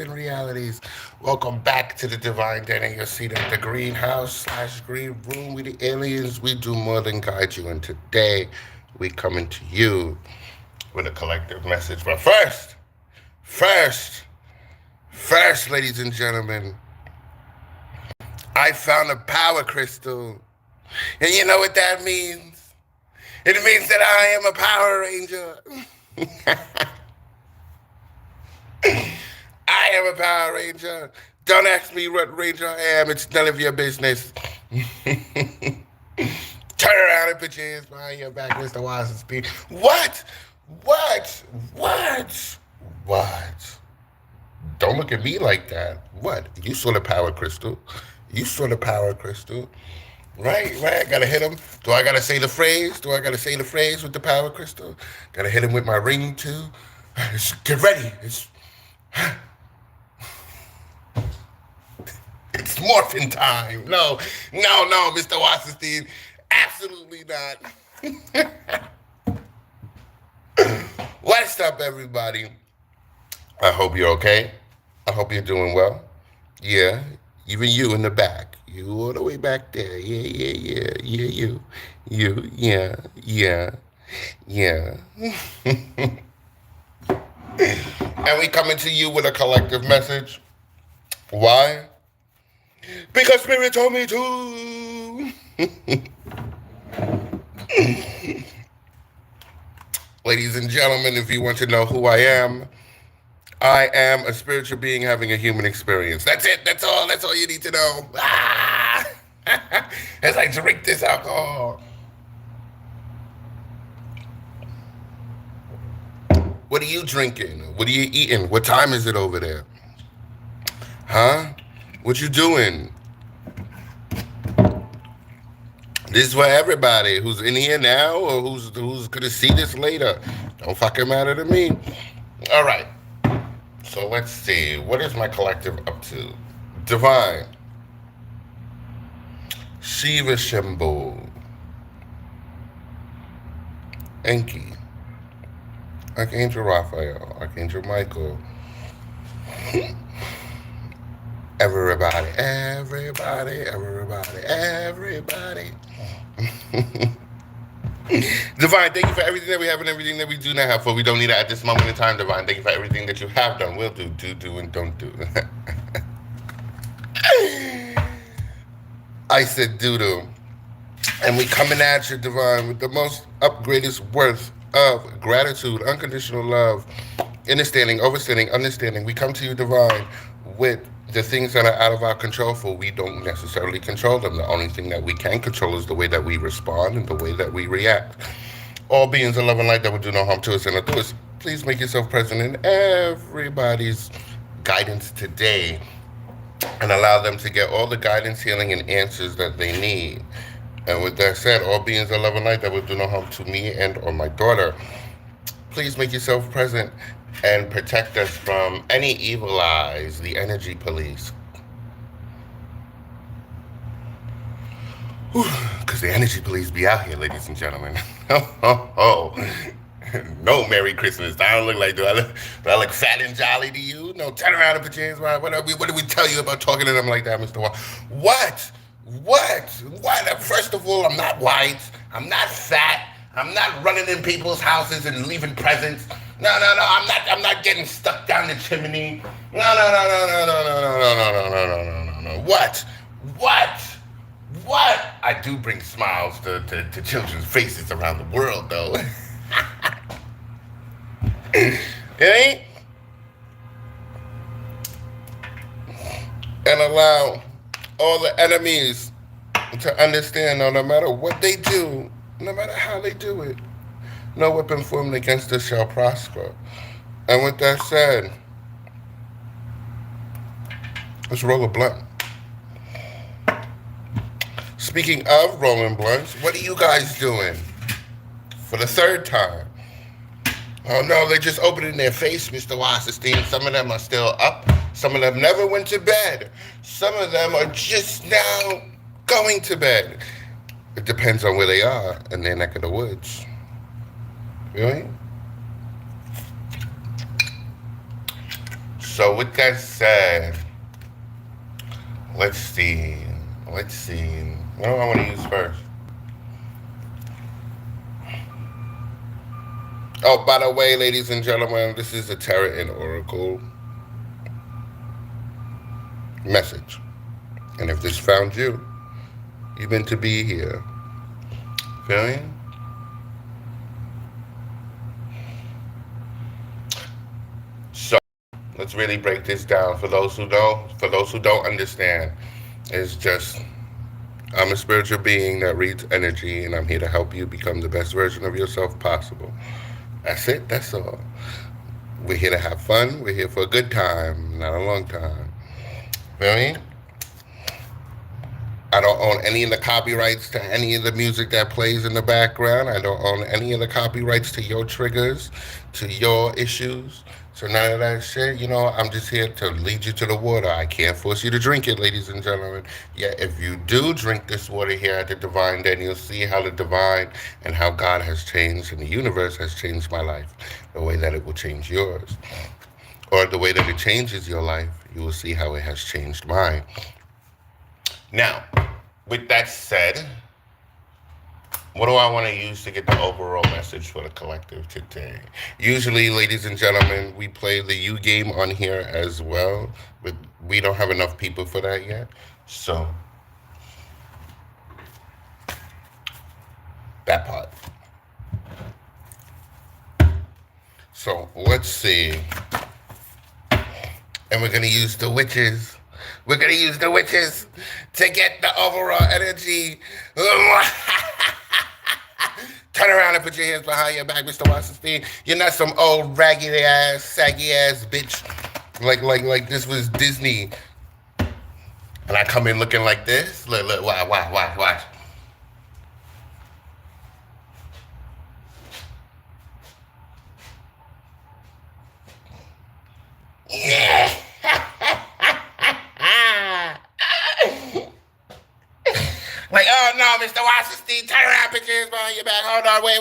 and realities. Welcome back to the Divine Den and your seat at the Greenhouse / Green Room. We the aliens, we do more than guide you. And today, we coming to you with a collective message. But first, ladies and gentlemen, I found a power crystal. And you know what that means? It means that I am a Power Ranger. I am a Power Ranger. Don't ask me what Ranger I am. It's none of your business. Turn around and put your hands behind your back, Mr. Washington. What? Don't look at me like that. What? You saw the power crystal. Right. I gotta hit him. Do I gotta say the phrase? With the power crystal? Gotta hit him with my ring too? Get ready. It's morphin' time. No, Mr. Wasserstein. Absolutely not. What's up, everybody? I hope you're okay. I hope you're doing well. Yeah, even you in the back. You all the way back there. Yeah, you. Yeah. And we coming to you with a collective message. Why? Because Spirit told me to. Ladies and gentlemen, if you want to know who I am a spiritual being having a human experience. That's it. That's all you need to know. As I drink this alcohol. What are you drinking? What are you eating? What time is it over there? Huh? What you doing? This is for everybody who's in here now or who's gonna see this later. Don't fucking matter to me. All right. So let's see. What is my collective up to? Divine. Shiva Shambhu. Enki. Archangel Raphael. Archangel Michael. Everybody. Divine, thank you for everything that we have and everything that we do not have, for we don't need it at this moment in time. Divine, thank you for everything that you have done, will do, and don't do. I said do. And we coming at you, Divine, with the most upgraded worth of gratitude, unconditional love, understanding. We come to you, Divine, with the things that are out of our control, for we don't necessarily control them. The only thing that we can control is the way that we respond and the way that we react. All beings of love and light that will do no harm to us and not to us, please make yourself present in everybody's guidance today and allow them to get all the guidance, healing, and answers that they need. And with that said, all beings of love and light that will do no harm to me and or my daughter, please make yourself present and protect us from any evil eyes, the energy police. Because the energy police be out here, ladies and gentlemen. No, Merry Christmas. I don't look like, do I look fat and jolly to you? No, turn around and put your hands around. What did we tell you about talking to them like that, Mr. Wall? What? First of all, I'm not white. I'm not fat. I'm not running in people's houses and leaving presents. No. I'm not getting stuck down the chimney. No. What? I do bring smiles to children's faces around the world, though. Okay? And allow all the enemies to understand, no matter what they do, no matter how they do it, no weapon formed against us shall prosper. And with that said, let's roll a blunt. Speaking of rolling blunts, what are you guys doing? For the third time. Oh no, they just opened in their face, Mr. Wasserstein. Some of them are still up. Some of them never went to bed. Some of them are just now going to bed. It depends on where they are in their neck of the woods. Really? So with that said, let's see. Let's see. What do I want to use first? Oh, by the way, ladies and gentlemen, this is a Tarot and Oracle message. And if this found you, you're meant to be here. Feel me? So let's really break this down. For those who don't understand, it's just I'm a spiritual being that reads energy, and I'm here to help you become the best version of yourself possible. That's it. That's all. We're here to have fun. We're here for a good time, not a long time. Feel me? I don't own any of the copyrights to any of the music that plays in the background. I don't own any of the copyrights to your triggers, to your issues. So none of that shit, I'm just here to lead you to the water. I can't force you to drink it, ladies and gentlemen. Yeah, if you do drink this water here at the DivineDen, you'll see how the divine and how God has changed and the universe has changed my life, the way that it will change yours. Or the way that it changes your life, you will see how it has changed mine. Now, with that said, what do I want to use to get the overall message for the collective today? Usually, ladies and gentlemen, we play the you game on here as well, but we don't have enough people for that yet. So, that part. So, let's see. And we're going to use the witches. We're going to use the witches to get the overall energy. Turn around and put your hands behind your back, Mr. Wasserstein. You're not some old raggedy ass, saggy ass bitch. Like this was Disney. And I come in looking like this. Look, watch. Yeah. Like, oh no, Mr. Wasserstein, turn around, put your hands behind your back. Hold on, wait.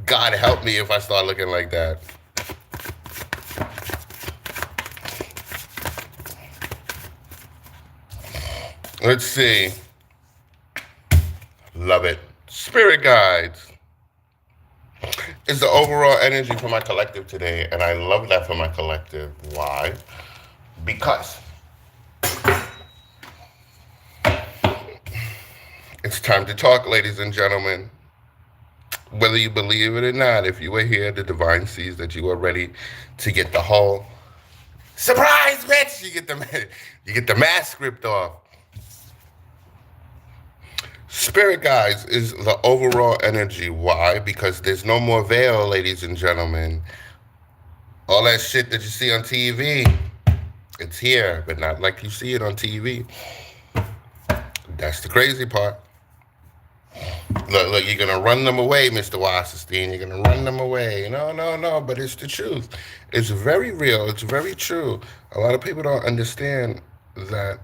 God help me if I start looking like that. Let's see. Love it. Spirit guides is the overall energy for my collective today, and I love that for my collective. Why? Because it's time to talk, ladies and gentlemen. Whether you believe it or not, if you are here, the divine sees that you are ready to get the whole surprise, bitch. You get the mask ripped off. Spirit guides is the overall energy. Why? Because there's no more veil, ladies and gentlemen. All that shit that you see on TV, it's here, but not like you see it on TV. That's the crazy part. Look, you're going to run them away, Mr. Wasserstein. You're going to run them away. No, but it's the truth. It's very real. It's very true. A lot of people don't understand that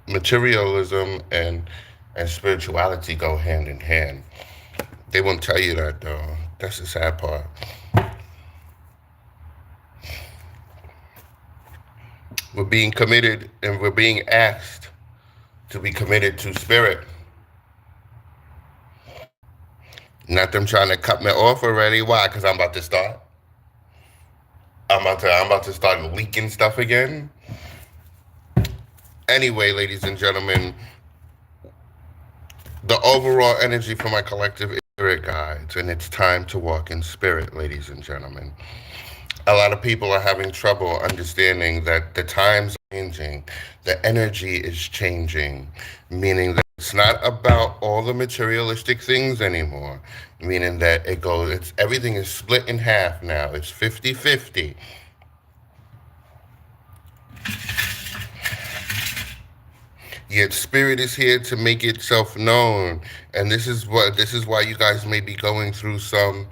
materialism and spirituality go hand in hand. They won't tell you that, though. That's the sad part. We're being committed and we're being asked to be committed to spirit. Not them trying to cut me off already. Why? Because I'm about to start. I'm about to start leaking stuff again. Anyway, ladies and gentlemen, the overall energy for my collective is spirit guides, and it's time to walk in spirit, ladies and gentlemen. A lot of people are having trouble understanding that the times are changing, the energy is changing, meaning that it's not about all the materialistic things anymore, meaning that everything is split in half now. It's 50-50. Yet spirit is here to make itself known, and this is why you guys may be going through some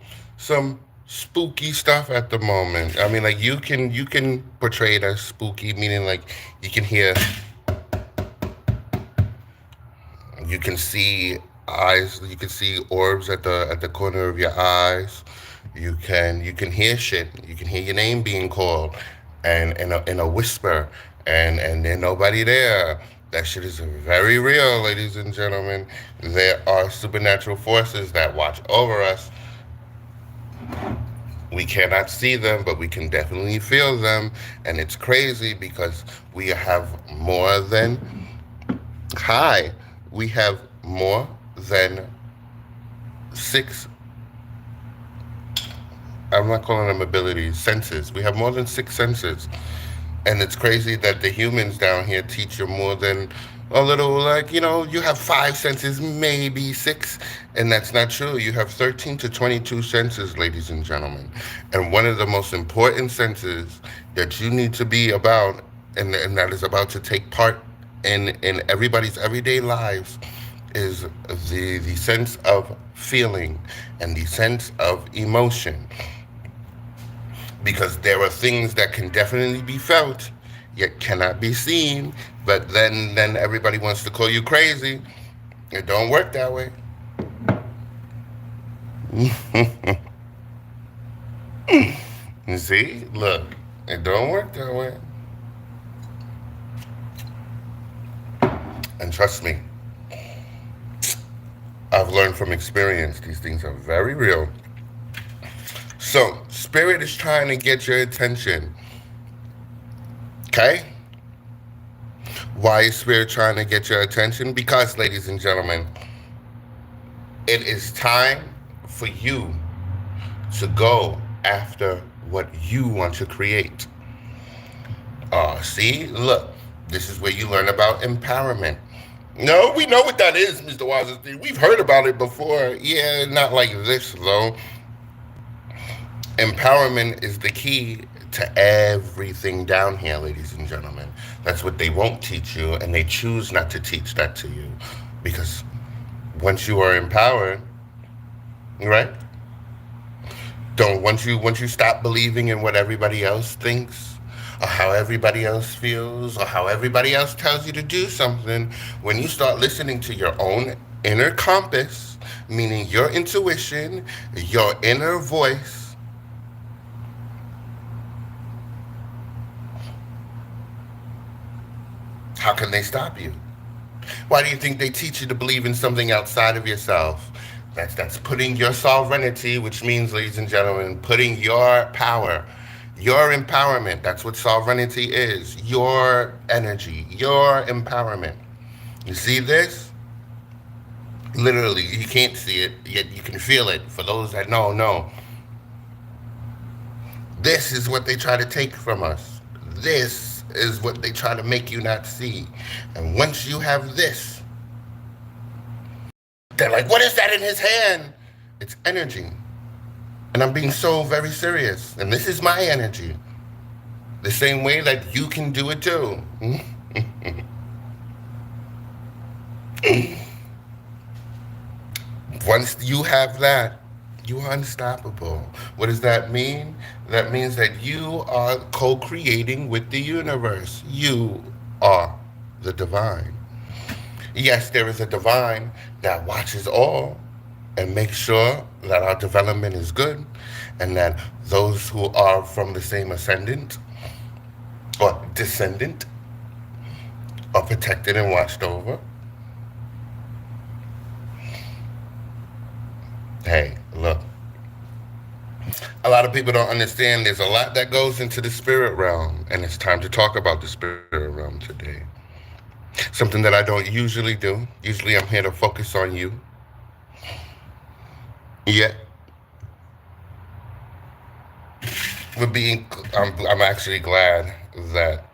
spooky stuff at the moment. I mean, like you can portray it as spooky, meaning like you can see eyes. You can see orbs at the corner of your eyes. You can hear shit. You can hear your name being called, and in a whisper, and there's nobody there. That shit is very real, ladies and gentlemen. There are supernatural forces that watch over us. We cannot see them, but we can definitely feel them, and it's crazy because we have more than hi. We have more than six. I'm not calling them abilities, senses. We have more than six senses. And it's crazy that the humans down here teach you more than a little, like, you have five senses, maybe six. And that's not true. You have 13 to 22 senses, ladies and gentlemen. And one of the most important senses that you need to be about, and that is about to take part in everybody's everyday lives, is the sense of feeling and the sense of emotion, because there are things that can definitely be felt yet cannot be seen. But then everybody wants to call you crazy. It don't work that way. You see, look, it don't work that way. And trust me, I've learned from experience, these things are very real. So spirit is trying to get your attention. Okay? Why is spirit trying to get your attention? Because, ladies and gentlemen, it is time for you to go after what you want to create. See, look, this is where you learn about empowerment. No, we know what that is, Mr. Wazirstein. We've heard about it before. Yeah, not like this, though. Empowerment is the key to everything down here, ladies and gentlemen. That's what they won't teach you, and they choose not to teach that to you. Because once you are empowered, right? Once you stop believing in what everybody else thinks, or how everybody else feels, or how everybody else tells you to do something, when you start listening to your own inner compass, meaning your intuition, your inner voice, how can they stop you? Why do you think they teach you to believe in something outside of yourself? That's putting your sovereignty, which means, ladies and gentlemen, putting your power, your empowerment. That's what sovereignty is. Your energy, your empowerment. You see this? Literally, you can't see it, yet you can feel it. For those that know. This is what they try to take from us. This is what they try to make you not see. And once you have this, they're like, what is that in his hand? It's energy. And I'm being so very serious. And this is my energy. The same way that you can do it too. Once you have that, you are unstoppable. What does that mean? That means that you are co-creating with the universe. You are the divine. Yes, there is a divine that watches all and makes sure that our development is good, and that those who are from the same ascendant or descendant are protected and watched over. Hey, look. A lot of people don't understand there's a lot that goes into the spirit realm, and it's time to talk about the spirit realm today. Something that I don't usually do. Usually I'm here to focus on you. Yet, I'm actually glad that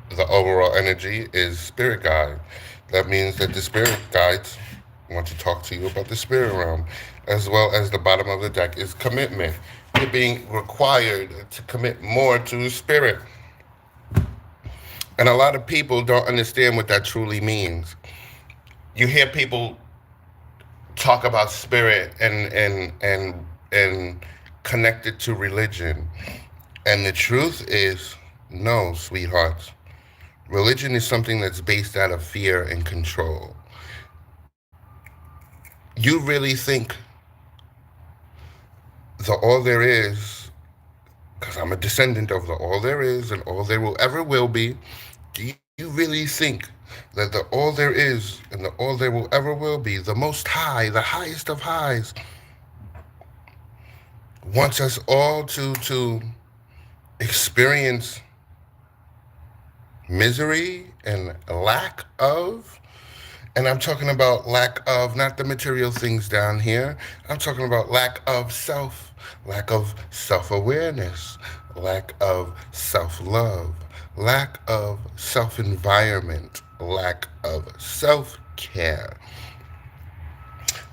the overall energy is spirit guide. That means that the spirit guides want to talk to you about the spirit realm, as well as the bottom of the deck is commitment. You're being required to commit more to spirit. And a lot of people don't understand what that truly means. You hear people talk about spirit and connect it to religion. And the truth is, no, sweethearts. Religion is something that's based out of fear and control. You really think the all there is, because I'm a descendant of the all there is and all there will ever will be, do you really think that the all there is and the all there will ever will be, the most high, the highest of highs, wants us all to experience misery and lack of? And I'm talking about lack of not the material things down here. I'm talking about lack of self, lack of self-awareness, lack of self-love, lack of self-environment, lack of self-care.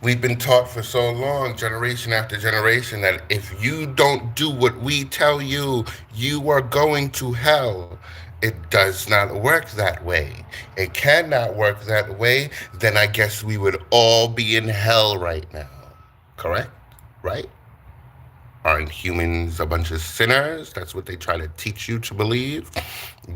We've been taught for so long, generation after generation, that if you don't do what we tell you, you are going to hell. It does not work that way. It cannot work that way. Then I guess we would all be in hell right now. Correct? Right? Aren't humans a bunch of sinners? That's what they try to teach you to believe.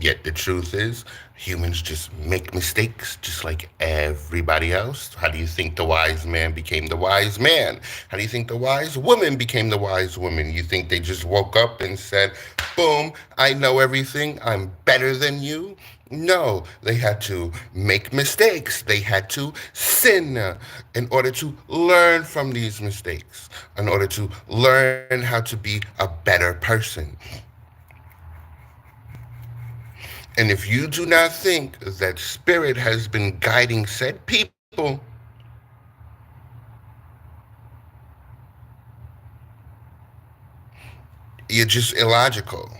Yet the truth is, humans just make mistakes just like everybody else. How do you think the wise man became the wise man? How do you think the wise woman became the wise woman? You think they just woke up and said, boom, I know everything, I'm better than you? No, they had to make mistakes. They had to sin in order to learn from these mistakes, in order to learn how to be a better person. And if you do not think that spirit has been guiding said people, you're just illogical.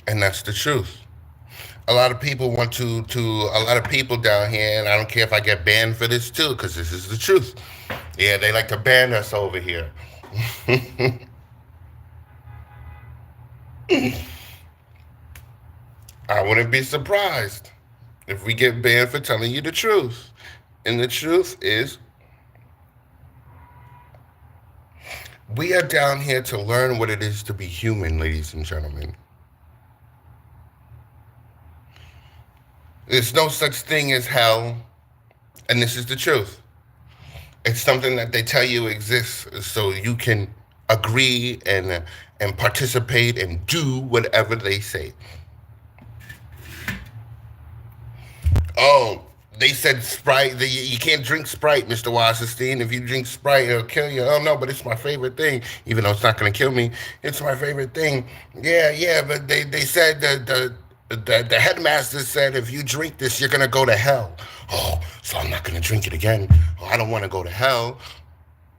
And that's the truth. A lot of people want to a lot of people down here, and I don't care if I get banned for this too, because this is the truth. Yeah, they like to ban us over here. I wouldn't be surprised if we get banned for telling you the truth. And the truth is, we are down here to learn what it is to be human, ladies and gentlemen. There's no such thing as hell, and this is the truth. It's something that they tell you exists so you can agree and participate and do whatever they say. Oh, they said Sprite. You can't drink Sprite, Mr. Wasserstein. If you drink Sprite, it'll kill you. Oh no, but it's my favorite thing. Even though it's not going to kill me, it's my favorite thing. Yeah. But they said that the headmaster said if you drink this, you're going to go to hell. Oh, so I'm not going to drink it again. Oh, I don't want to go to hell.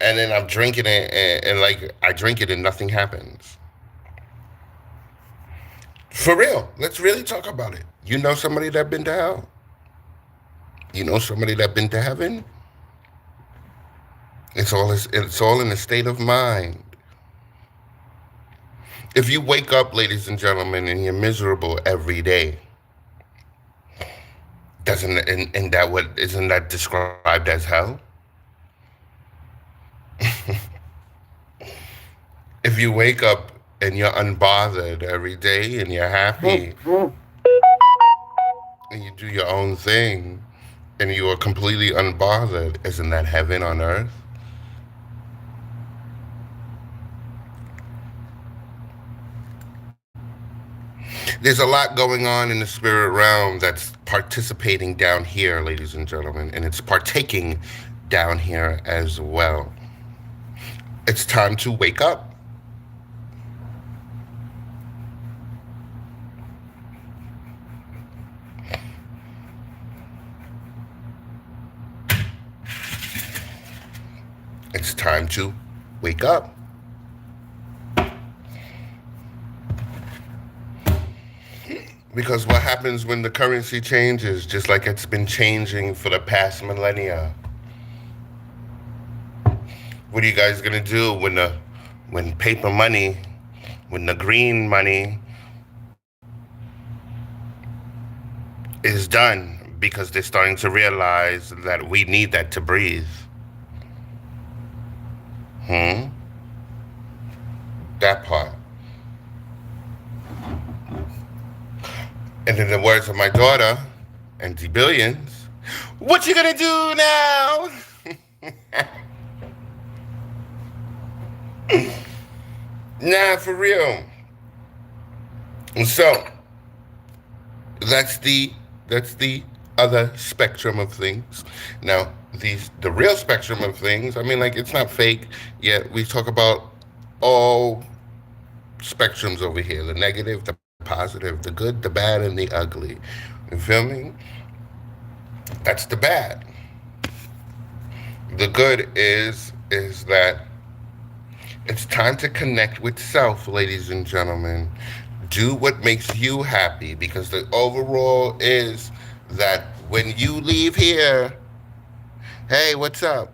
And then I'm drinking it, and like I drink it, and nothing happens. For real, let's really talk about it. You know somebody that been to hell? You know somebody that been to heaven? It's all in the state of mind. If you wake up, ladies and gentlemen, and you're miserable every day, isn't that described as hell? If you wake up and you're unbothered every day and you're happy and you do your own thing and you are completely unbothered, isn't that heaven on earth? There's a lot going on in the spirit realm that's participating down here, ladies and gentlemen, and it's partaking down here as well. It's time to wake up. It's time to wake up. Because what happens when the currency changes, just like it's been changing for the past millennia? What are you guys gonna do when paper money, when the green money is done? Because they're starting to realize that we need that to breathe. That part. And in the words of my daughter, and the billions, what you gonna do now? Nah, for real. So that's the other spectrum of things. Now, the real spectrum of things. I mean, like it's not fake. Yet we talk about all spectrums over here: the negative, the positive, the good, the bad, and the ugly. You feel me? That's the bad. The good is that it's time to connect with self, ladies and gentlemen. Do what makes you happy because the overall is that when you leave here, hey, what's up?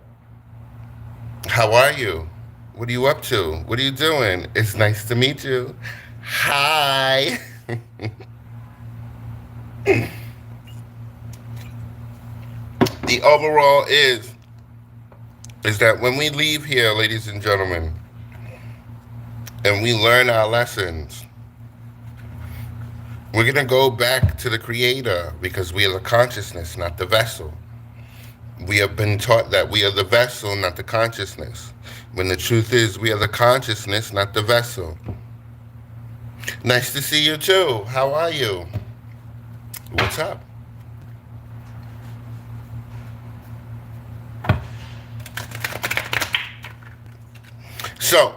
How are you? What are you up to? What are you doing? It's nice to meet you. Hi. The overall is that when we leave here, ladies and gentlemen, and we learn our lessons, we're going to go back to the creator because we are the consciousness, not the vessel. We have been taught that we are the vessel, not the consciousness. When the truth is, we are the consciousness, not the vessel. Nice to see you too. How are you? What's up? So,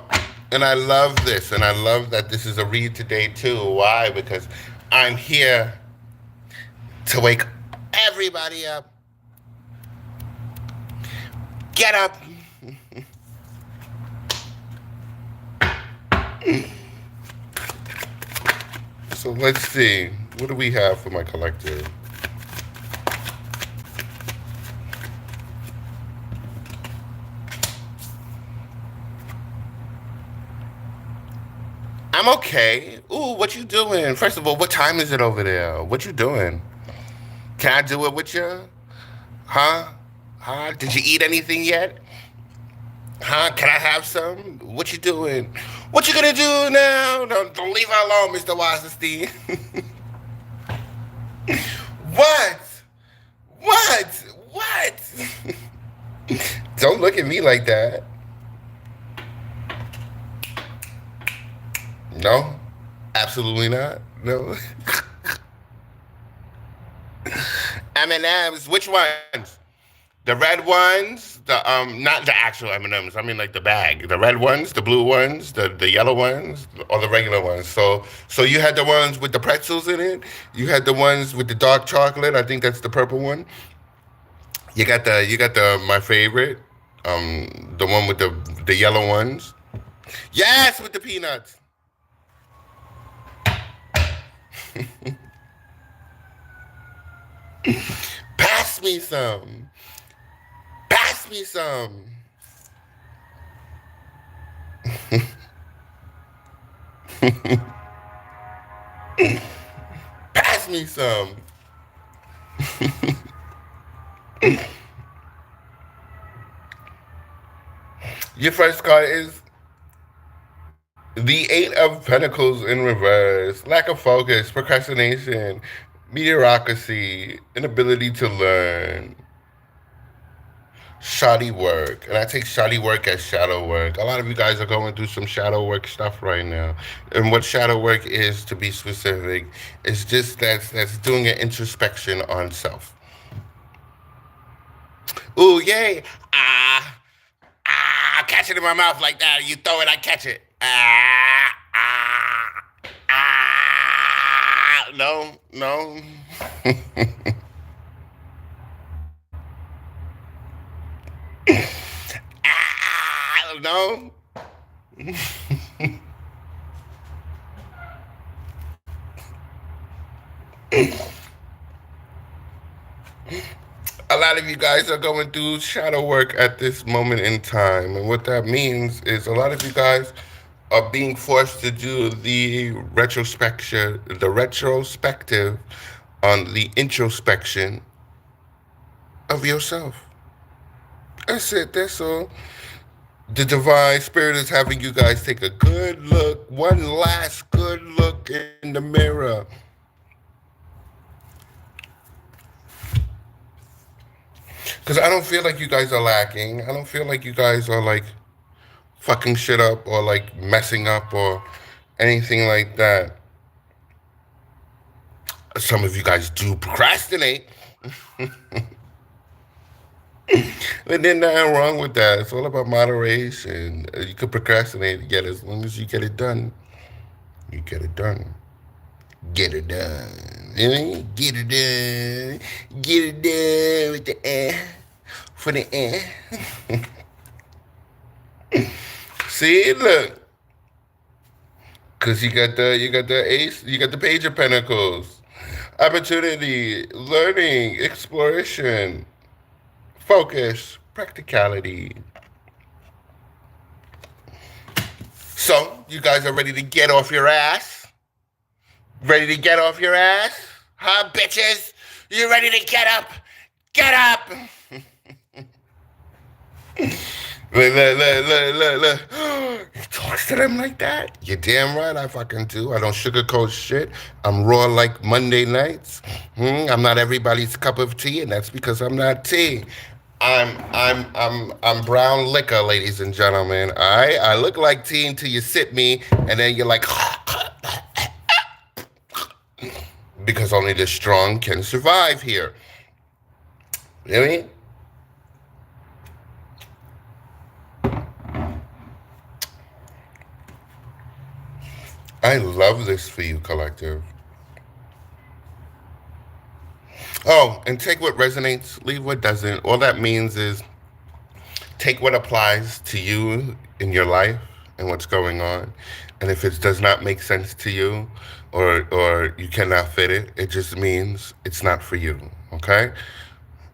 and I love this, and I love that this is a read today too. Why? Because I'm here to wake everybody up. Get up. So let's see. What do we have for my collective? I'm okay. Ooh, what you doing? First of all, what time is it over there? What you doing? Can I do it with you? Huh? Huh? Did you eat anything yet? Huh? Can I have some? What you doing? What you gonna do now? Don't leave her alone, Mr. Wasserstein. What? What? What? Don't look at me like that. No, absolutely not. No. M&Ms, which ones? The red ones, not the actual M&Ms. I mean, like the bag. The red ones, the blue ones, the yellow ones, or the regular ones. So you had the ones with the pretzels in it. You had the ones with the dark chocolate. I think that's the purple one. You got the my favorite, the one with the yellow ones. Yes, with the peanuts. Pass me some. Pass me some. Pass me some. Your first card is the Eight of Pentacles in reverse. Lack of focus, procrastination, mediocrity, inability to learn. Shoddy work. And I take shoddy work as shadow work. A lot of you guys are going through some shadow work stuff right now. And what shadow work is, to be specific, is just that's doing an introspection on self. Ooh, yay. Catch it in my mouth like that. You throw it, I catch it. No. No. A lot of you guys are going through shadow work at this moment in time. And what that means is a lot of you guys are being forced to do the retrospective on the introspection of yourself. That's it. That's all. The divine spirit is having you guys take a good look, one last good look in the mirror. Because I don't feel like you guys are lacking. I don't feel like you guys are like fucking shit up or like messing up or anything like that. Some of you guys do procrastinate. But there's nothing wrong with that. It's all about moderation. You could procrastinate again as long as you get it done. You get it done. Get it done. You know? Get it done. Get it done with the air. For the air. See, look. Cause you got the ace, you got the page of pentacles. Opportunity, learning, exploration, focus, practicality. So, you guys are ready to get off your ass? Ready to get off your ass? Huh, bitches? You ready to get up? Get up! Look. He talks to them like that? You're damn right I fucking do. I don't sugarcoat shit. I'm raw like Monday nights. I'm not everybody's cup of tea, and that's because I'm not tea. I'm brown liquor, ladies and gentlemen. Alright? I look like tea until you sip me, and then you're like because only the strong can survive here. You know what I mean? I love this for you, collective. Oh, and take what resonates, leave what doesn't. All that means is take what applies to you in your life and what's going on. And if it does not make sense to you or you cannot fit it, it just means it's not for you, okay?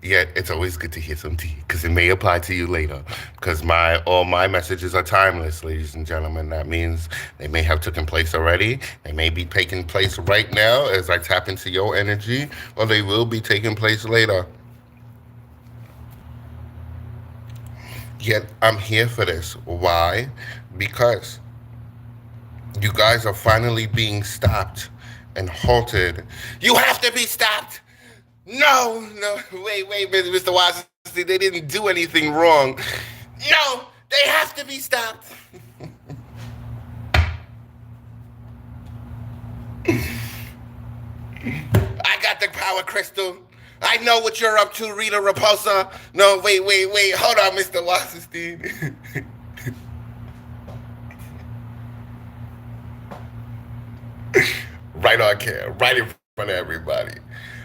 Yet it's always good to hear some tea because it may apply to you later. Because all my messages are timeless, ladies and gentlemen. That means they may have taken place already. They may be taking place right now as I tap into your energy, or they will be taking place later. Yet I'm here for this. Why? Because you guys are finally being stopped and halted. You have to be stopped! No, wait, Mr. Washington, they didn't do anything wrong. No, they have to be stopped. I got the power crystal. I know what you're up to, Rita Repulsa. No, wait, hold on, Mr. Wasserstein. Right on camera, right in front of everybody.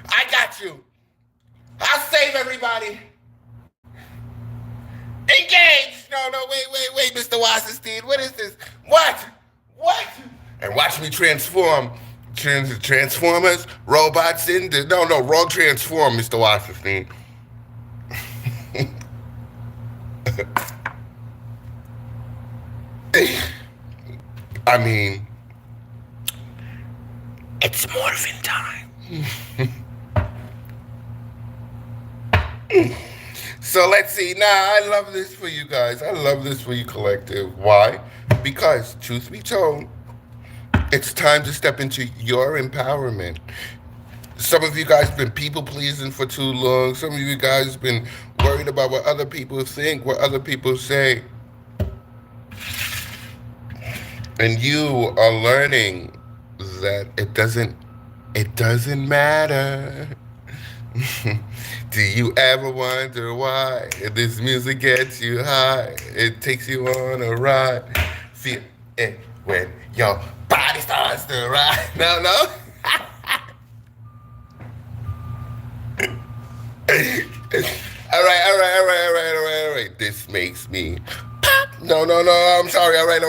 I got you. I'll save everybody. Engage! No, wait, Mr. Wasserstein. What is this? What? And watch me transform. Transformers, robots into... No, wrong transform, Mr. Wasserstein. I mean, it's morphin' time. So let's see. Now, I love this for you guys. I love this for you, collective. Why? Because, truth be told, it's time to step into your empowerment. Some of you guys have been people-pleasing for too long. Some of you guys have been worried about what other people think, what other people say. And you are learning that it doesn't matter. Do you ever wonder why this music gets you high? It takes you on a ride. Feel it when your body starts to ride. No. All right. This makes me pop. No. I'm sorry. All right.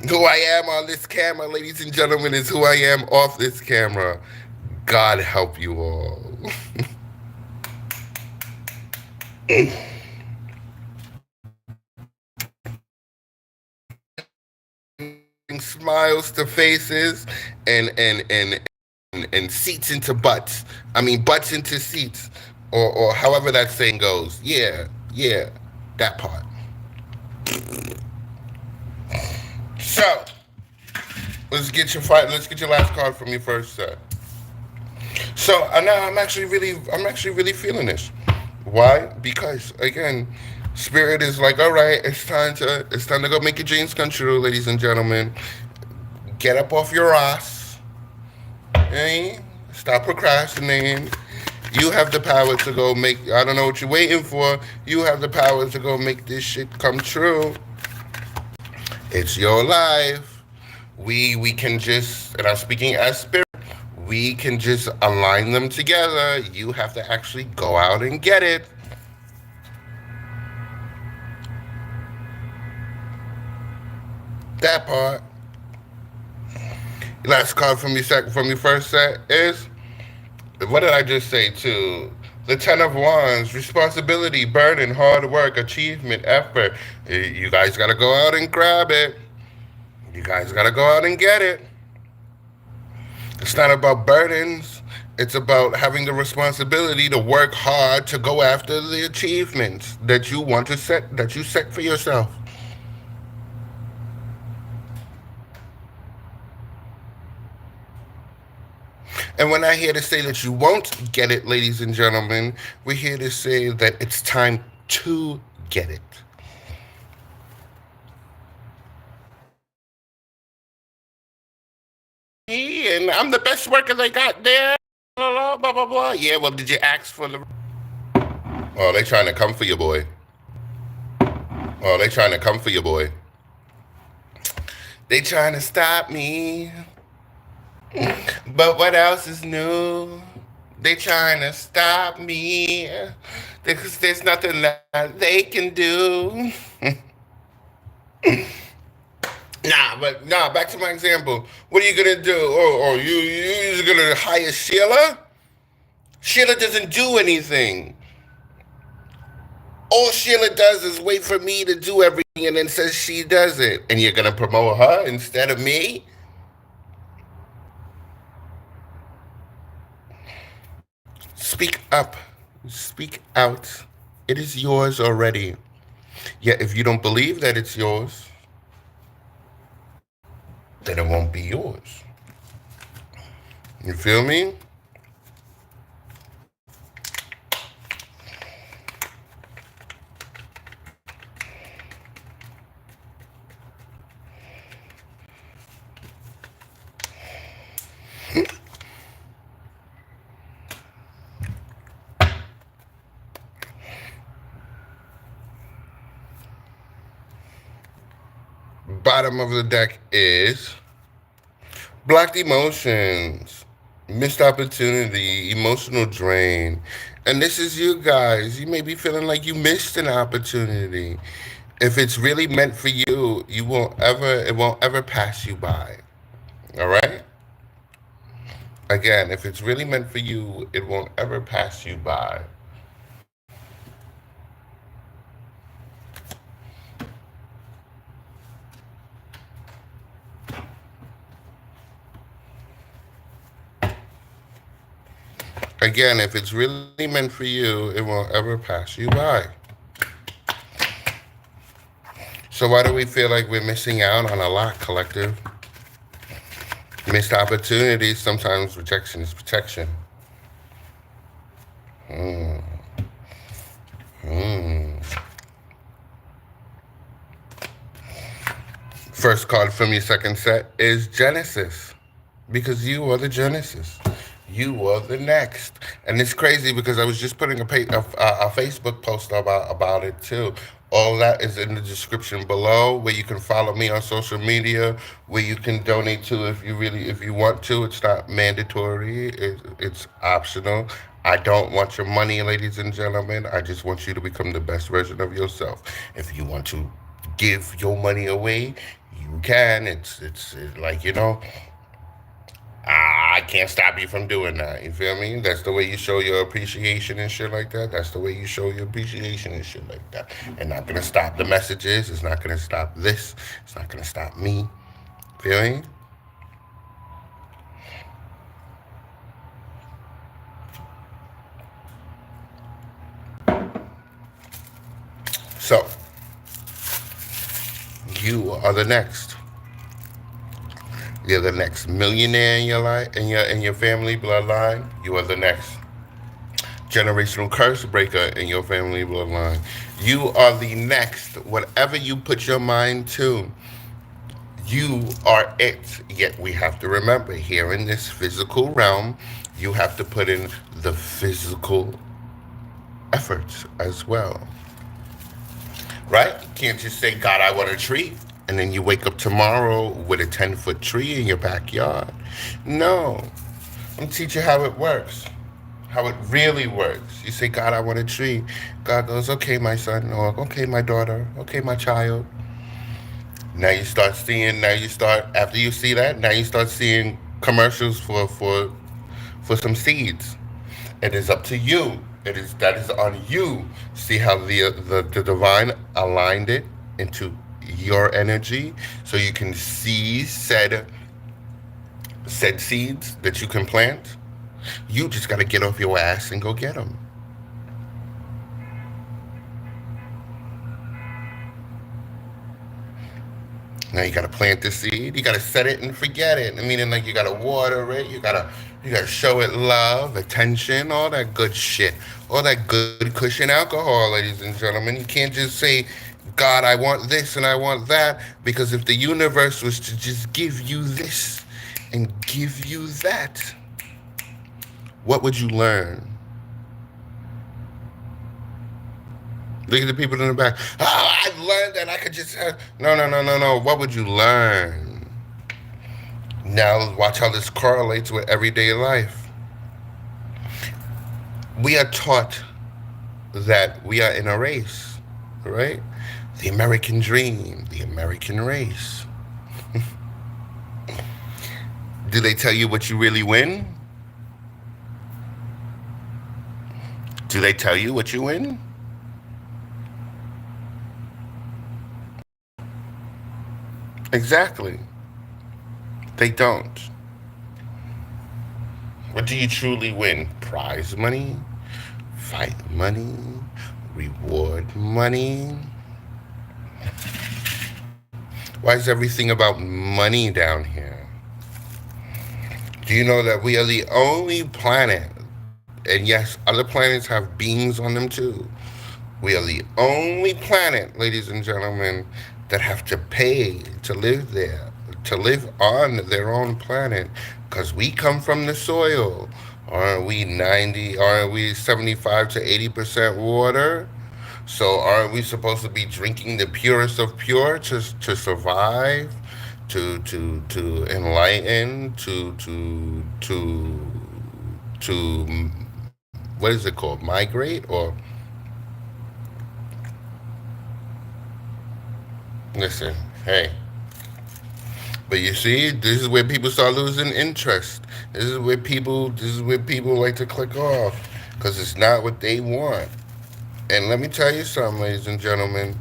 Who I am on this camera, ladies and gentlemen, is who I am off this camera. God help you all. Smiles to faces and seats into butts. I mean, butts into seats, or however that saying goes. Yeah, that part. So, let's get your last card from you first, sir. So now I'm actually really feeling this. Why? Because again, spirit is like, all right, it's time to go make your dreams come true, ladies and gentlemen. Get up off your ass. Hey, stop procrastinating. You have the power to go make. I don't know what you're waiting for. You have the power to go make this shit come true. It's your life. We can just, and I'm speaking as spirit. We can just align them together. You have to actually go out and get it. That part. Last card from your first set is, what did I just say to the Ten of Wands? Responsibility, burden, hard work, achievement, effort. You guys gotta go out and grab it. You guys gotta go out and get it. It's not about burdens. It's about having the responsibility to work hard to go after the achievements that you want to set, that you set for yourself. And we're not here to say that you won't get it, ladies and gentlemen. We're here to say that it's time to get it. And I'm the best worker they got there. Blah, blah, blah, blah. Yeah, well, did you ask for the... Oh, they trying to come for you, boy. Oh, they trying to come for you, boy. They trying to stop me. But what else is new? They trying to stop me because there's nothing that they can do. Back to my example. What are you gonna do? You gonna hire Sheila? Sheila doesn't do anything. All Sheila does is wait for me to do everything and then says she does it. And you're gonna promote her instead of me? Speak up. Speak out. It is yours already. Yet if you don't believe that it's yours, then it won't be yours. You feel me? Bottom of the deck is blocked emotions, missed opportunity, emotional drain. And this is you guys. You may be feeling like you missed an opportunity. If it's really meant for you, it won't ever pass you by. All right? Again, if it's really meant for you, it won't ever pass you by. Again, if it's really meant for you, it won't ever pass you by. So why do we feel like we're missing out on a lot, collective? Missed opportunities, sometimes rejection is protection. First card from your second set is Genesis, because you are the Genesis. You are the next. And it's crazy because I was just putting a Facebook post about it too. All that is in the description below, where you can follow me on social media, where you can donate to if you want to. It's not mandatory. It's optional. I don't want your money, ladies and gentlemen. I just want you to become the best version of yourself. If you want to give your money away, you can. It's like, I can't stop you from doing that. You feel me? That's the way you show your appreciation and shit like that. That's the way you show your appreciation and shit like that. And not gonna stop the messages. It's not gonna stop this. It's not gonna stop me. Feel me? So, you are the next. You're the next millionaire in your life, in your family bloodline. You are the next generational curse breaker in your family bloodline. You are the next, whatever you put your mind to, you are it. Yet we have to remember, here in this physical realm, you have to put in the physical efforts as well. Right? You can't just say, God, I want a tree, and then you wake up tomorrow with a 10-foot tree in your backyard. No. I'm teaching how it works, how it really works. You say, God, I want a tree. God goes, okay, my son, or okay, my daughter, okay, my child. After you see that, now you start seeing commercials for some seeds. It is up to you. That is on you. See how the divine aligned it into your energy, so you can see said seeds that you can plant. You just got to get off your ass and go get them. Now you gotta plant the seed. You gotta set it and forget it. I mean, like, you gotta water it. You gotta show it love, attention, all that good shit, all that good cushion alcohol, ladies and gentlemen. You can't just say, God, I want this and I want that, because if the universe was to just give you this and give you that, what would you learn? Look at the people in the back. Oh, I learned that I could just... No. What would you learn? Now, watch how this correlates with everyday life. We are taught that we are in a race, right? The American dream, the American race. Do they tell you what you really win? Do they tell you what you win? Exactly. They don't. What do you truly win? Prize money? Fight money? Reward money? Why is everything about money down here? Do you know that we are the only planet, and yes, other planets have beings on them too. We are the only planet, ladies and gentlemen, that have to pay to live there, to live on their own planet, because we come from the soil. Aren't we 75 to 80% water? So aren't we supposed to be drinking the purest of pure to survive, to enlighten, to what is it called? Migrate? Or listen, hey. But you see, this is where people start losing interest. This is where people like to click off, because it's not what they want. And let me tell you something, ladies and gentlemen.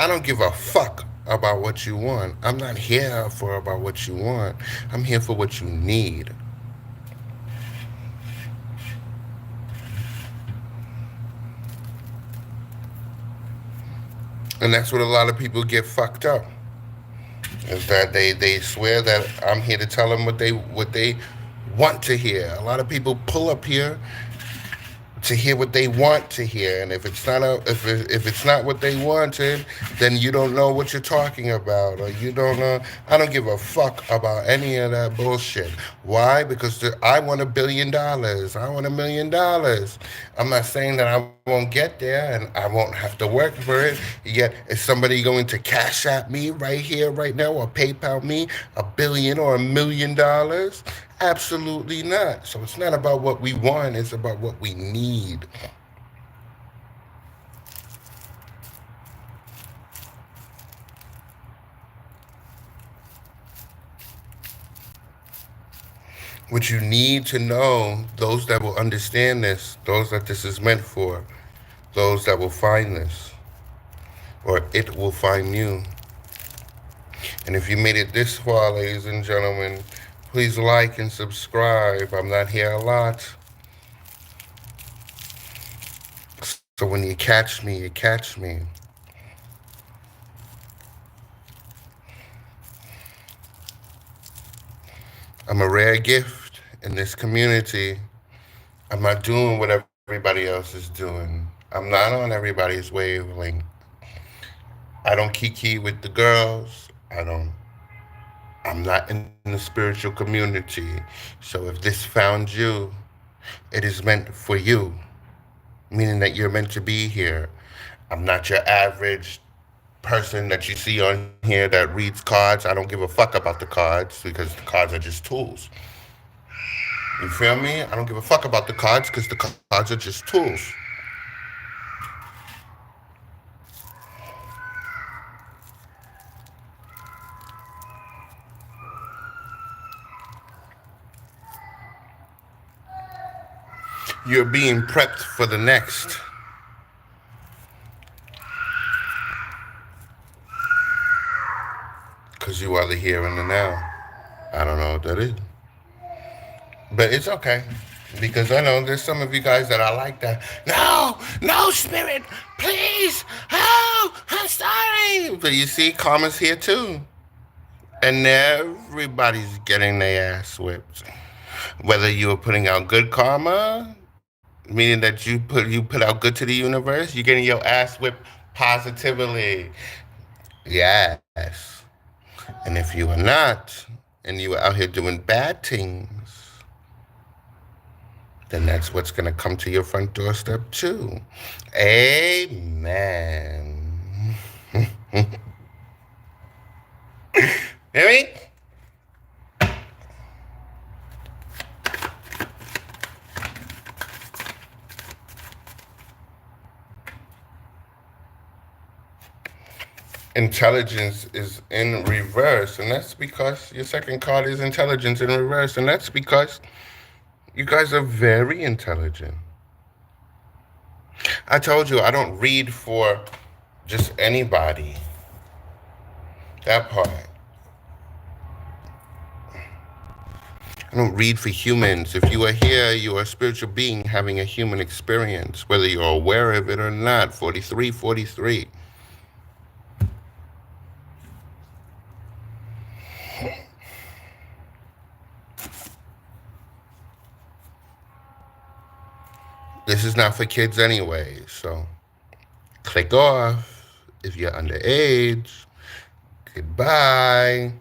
I don't give a fuck about what you want. I'm not here for about what you want. I'm here for what you need. And that's what a lot of people get fucked up. Is that they swear that I'm here to tell them what they want to hear. A lot of people pull up here to hear what they want to hear, and if it's not what they wanted, then you don't know what you're talking about, or you don't know. I don't give a fuck about any of that bullshit. Why? Because I want $1 billion. I want $1 million. I'm not saying that I won't get there and I won't have to work for it. Yet, is somebody going to Cashapp me right here, right now, or PayPal me $1 billion or $1 million? Absolutely not. So it's not about what we want, it's about what we need. What you need to know, those that will understand this, those that this is meant for, those that will find this, or it will find you. And if you made it this far, ladies and gentlemen, please like and subscribe. I'm not here a lot. So when you catch me, you catch me. I'm a rare gift in this community. I'm not doing what everybody else is doing. I'm not on everybody's wavelength. I don't kiki with the girls. I'm not in the spiritual community. So if this found you, it is meant for you, meaning that you're meant to be here. I'm not your average person that you see on here that reads cards. I don't give a fuck about the cards because the cards are just tools. You feel me? I don't give a fuck about the cards because the cards are just tools. You're being prepped for the next. Because you are the here and the now. I don't know what that is. But it's okay. Because I know there's some of you guys that are like that. No, no, spirit, please. Oh, I'm sorry. But you see, karma's here too. And everybody's getting their ass whipped. Whether you are putting out good karma, meaning that you put out good to the universe, you're getting your ass whipped positively. Yes. And if you are not, and you are out here doing bad things, then that's what's going to come to your front doorstep too. Amen. Hear me? Intelligence is in reverse, and that's because your second card is intelligence in reverse, and that's because you guys are very intelligent. I told you I don't read for just anybody. That part. I don't read for humans. If you are here, you are a spiritual being having a human experience, whether you're aware of it or not. 4343. This is not for kids anyway, so click off. If you're underage, goodbye.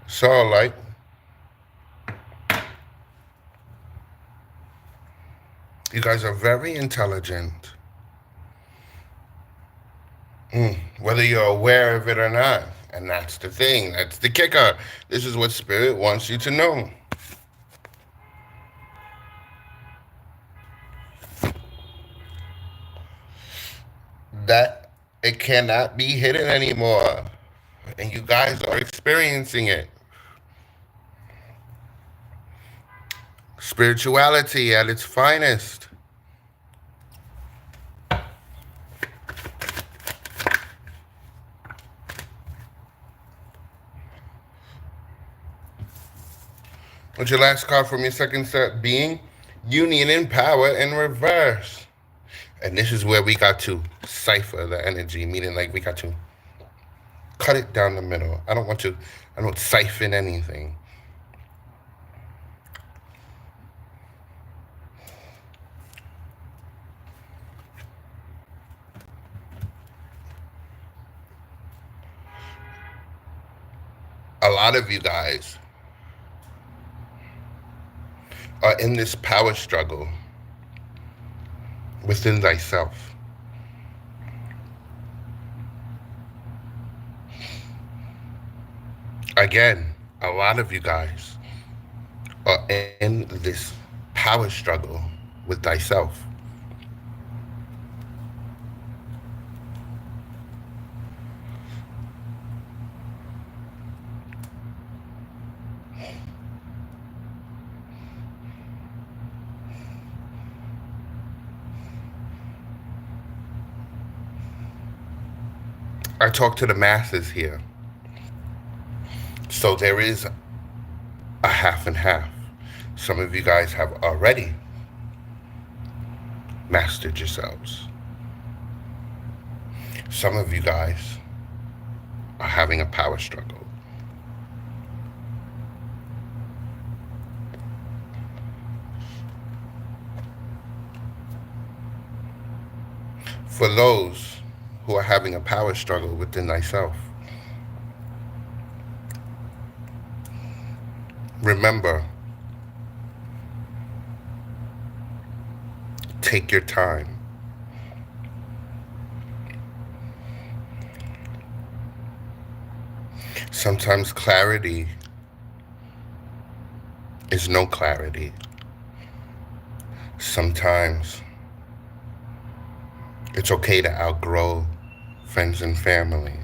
So, like, you guys are very intelligent. Whether you're aware of it or not. And that's the thing. That's the kicker. This is what Spirit wants you to know. That it cannot be hidden anymore. And you guys are experiencing it. Spirituality at its finest. What's your last card from your second set being? Union and power in reverse. And this is where we got to cipher the energy, meaning like we got to cut it down the middle. I don't siphon anything. A lot of you guys are in this power struggle within thyself. Again, a lot of you guys are in this power struggle with thyself. I talk to the masses here. So there is a half and half. Some of you guys have already mastered yourselves. Some of you guys are having a power struggle. For those who are having a power struggle within thyself, remember, take your time. Sometimes clarity is no clarity. Sometimes it's okay to outgrow friends and family.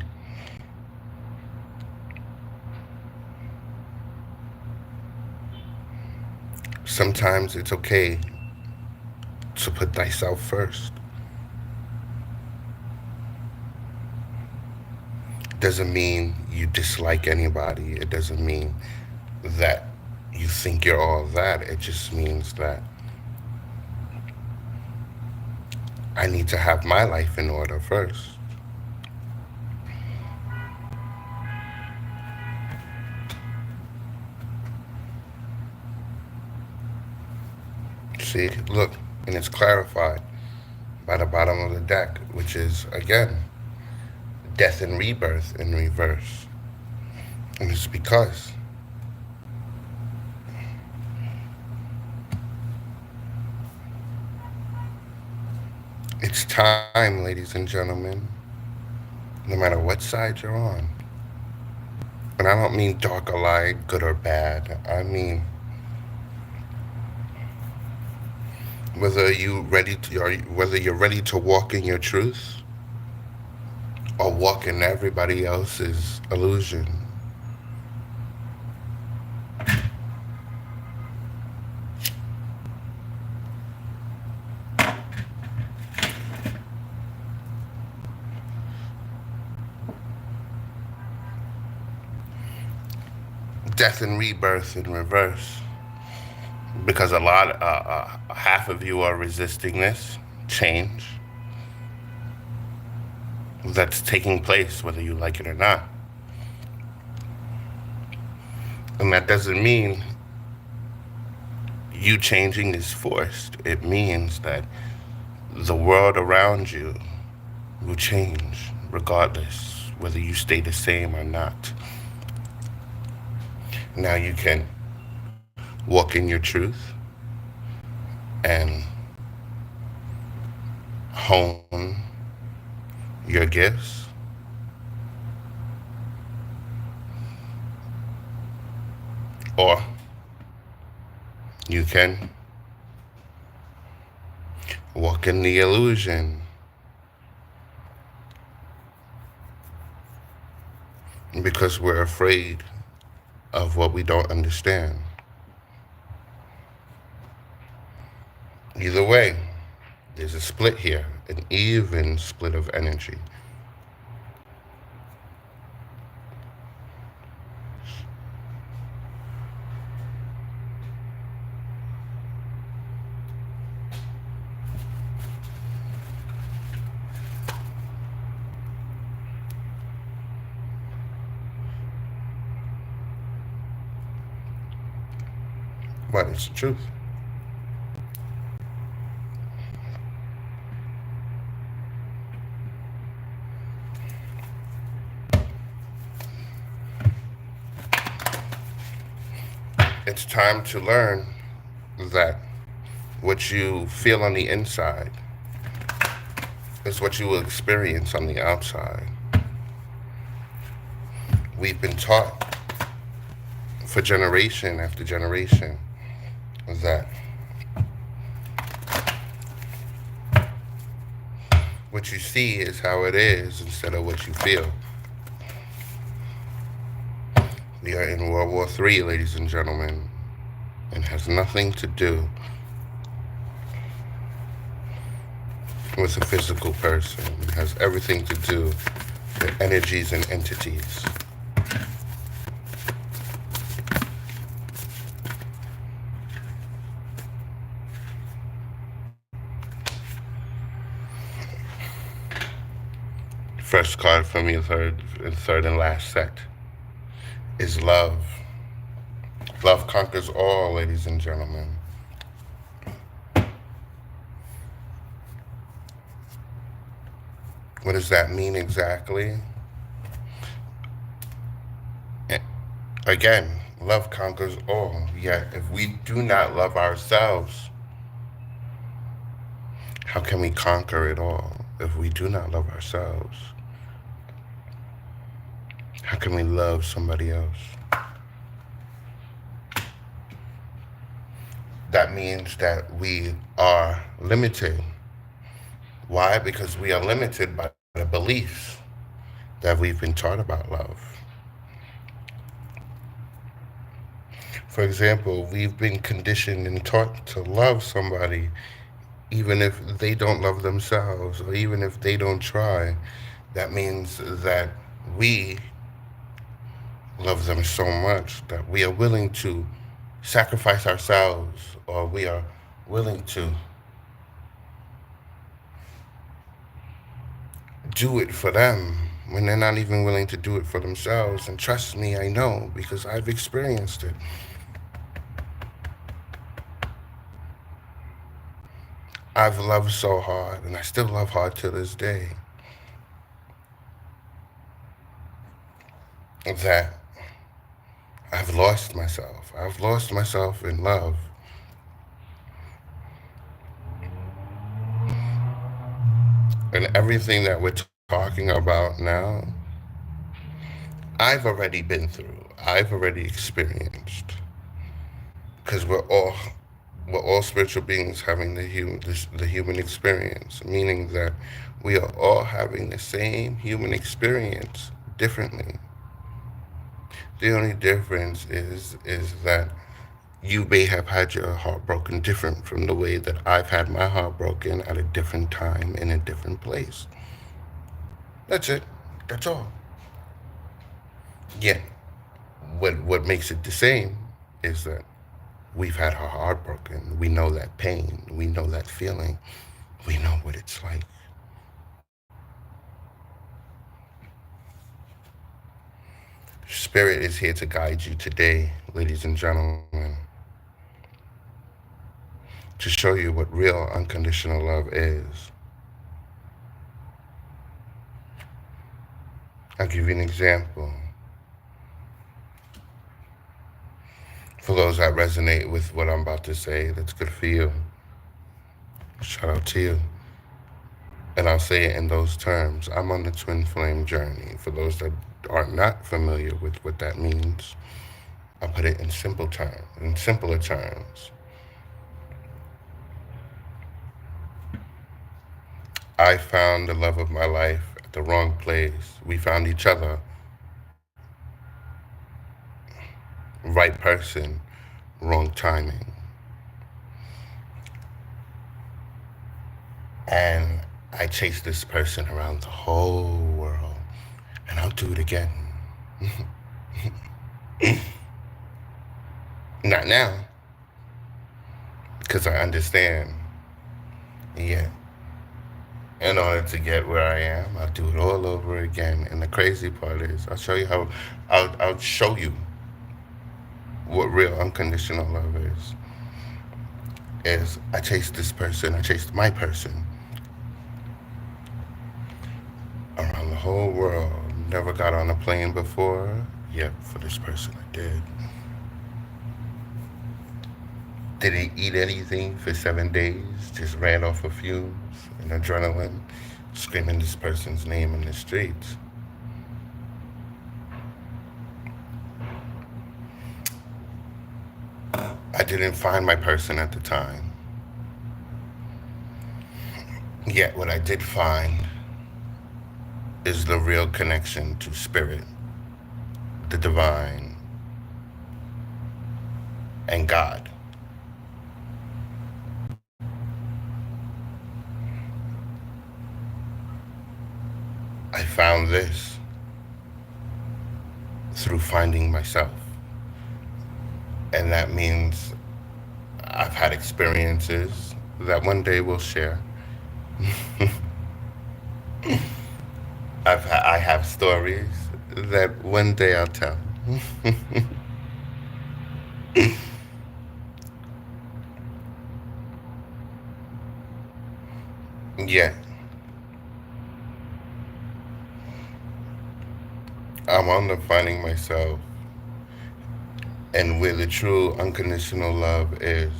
Sometimes it's okay to put thyself first. Doesn't mean you dislike anybody. It doesn't mean that you think you're all that. It just means that I need to have my life in order first. See, look, and it's clarified by the bottom of the deck, which is, again, death and rebirth in reverse. And it's because it's time, ladies and gentlemen, no matter what side you're on. And I don't mean dark or light, good or bad. I mean, whether you're ready to walk in your truth or walk in everybody else's illusion. Death and rebirth in reverse. Because half of you are resisting this change that's taking place, whether you like it or not. And that doesn't mean you changing is forced. It means that the world around you will change regardless, whether you stay the same or not. Now you can walk in your truth and hone your gifts. Or you can walk in the illusion. Because we're afraid of what we don't understand. Either way, there's a split here, an even split of energy. But it's the truth. It's time to learn that what you feel on the inside is what you will experience on the outside. We've been taught for generation after generation that what you see is how it is instead of what you feel. We are in World War III, ladies and gentlemen, and has nothing to do with a physical person. It has everything to do with energies and entities. First card for me, third and last set, is love. Love conquers all, ladies and gentlemen. What does that mean exactly? Again, love conquers all. Yet, if we do not love ourselves, how can we conquer it all? If we do not love ourselves, how can we love somebody else? That means that we are limited. Why? Because we are limited by the beliefs that we've been taught about love. For example, we've been conditioned and taught to love somebody even if they don't love themselves or even if they don't try. That means that we love them so much that we are willing to sacrifice ourselves, or we are willing to do it for them when they're not even willing to do it for themselves. And trust me, I know, because I've experienced it. I've loved so hard, and I still love hard to this day, that I've lost myself. I've lost myself in love. And everything that we're talking about now, I've already been through. I've already experienced. Because we're all spiritual beings having the human experience, meaning that we are all having the same human experience differently. The only difference is that you may have had your heart broken different from the way that I've had my heart broken at a different time in a different place. That's it. That's all. Yet, what makes it the same is that we've had our heart broken. We know that pain. We know that feeling. We know what it's like. Spirit is here to guide you today, ladies and gentlemen, to show you what real unconditional love is. I'll give you an example. For those that resonate with what I'm about to say, that's good for you. Shout out to you. And I'll say it in those terms. I'm on the twin flame journey. For those that are not familiar with what that means, I'll put it in simpler terms. I found the love of my life at the wrong place. We found each other. Right person, wrong timing. And I chased this person around the whole world, and I'll do it again. Not now, because I understand. Yeah. In order to get where I am, I'll do it all over again. And the crazy part is, I'll show you how. I'll show you what real unconditional love is. I chased this person. I chased my person around the whole world. Never got on a plane before. Yet for this person, I did. Didn't eat anything for 7 days. Just ran off of fumes and adrenaline, screaming this person's name in the streets. I didn't find my person at the time. Yet what I did find is the real connection to spirit, the divine, and God. I found this through finding myself. And that means I've had experiences that one day we'll share. I have stories that one day I'll tell. Yeah, I'm on the finding myself, and where the true unconditional love is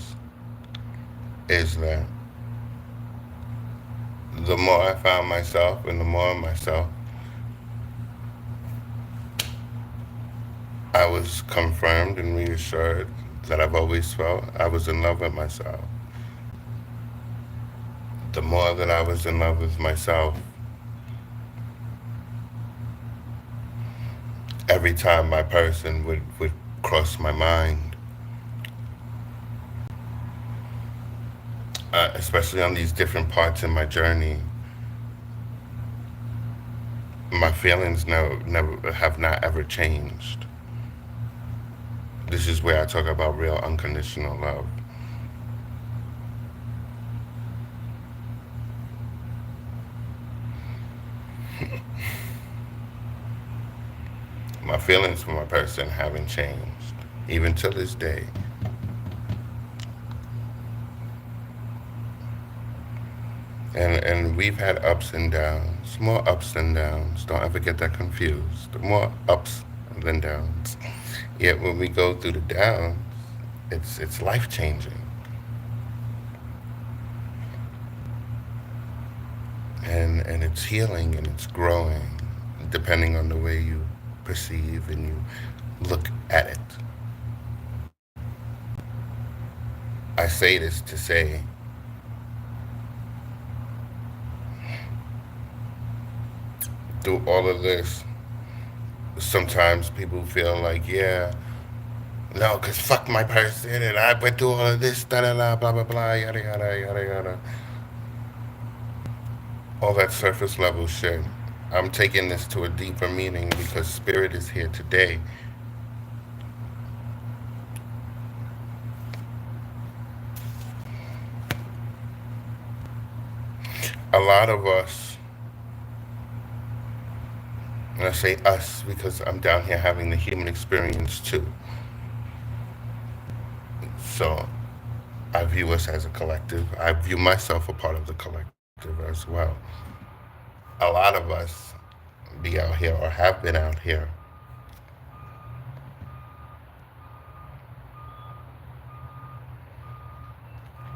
that the more I found myself and the more of myself, I was confirmed and reassured that I've always felt I was in love with myself. The more that I was in love with myself, every time my person would cross my mind, especially on these different parts in my journey, my feelings never have not ever changed. This is where I talk about real unconditional love. My feelings for my person haven't changed, even to this day. And we've had ups and downs, more ups than downs. Don't ever get that confused. More ups than downs. Yet when we go through the downs, it's life changing. And it's healing and it's growing, depending on the way you perceive and you look at it. I say this to say through all of this, sometimes people feel like, yeah, no, because fuck my person and I went through all of this, da da da, blah blah blah, yada yada yada yada. All that surface level shit. I'm taking this to a deeper meaning because spirit is here today. A lot of us, and I say us because I'm down here having the human experience too. So I view us as a collective. I view myself a part of the collective as well. A lot of us be out here or have been out here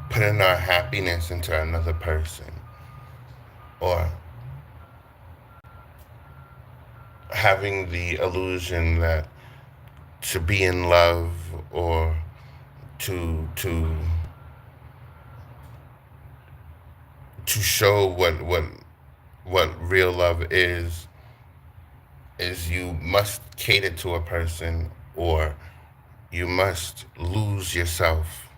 putting our happiness into another person or having the illusion that to be in love or to to show what real love is you must cater to a person or you must lose yourself.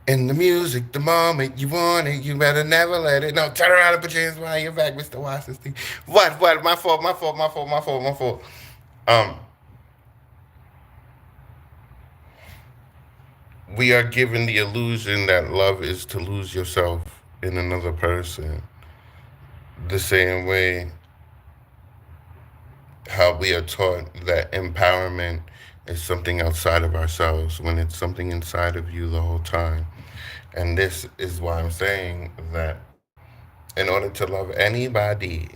In the music, the moment you want it, you better never let it. No, turn around and put your hands behind your back, Mr. Washington. What? My fault, my fault, my fault, my fault, my fault. Um, we are given the illusion that love is to lose yourself in another person. The same way how we are taught that empowerment is something outside of ourselves when it's something inside of you the whole time. And this is why I'm saying that in order to love anybody,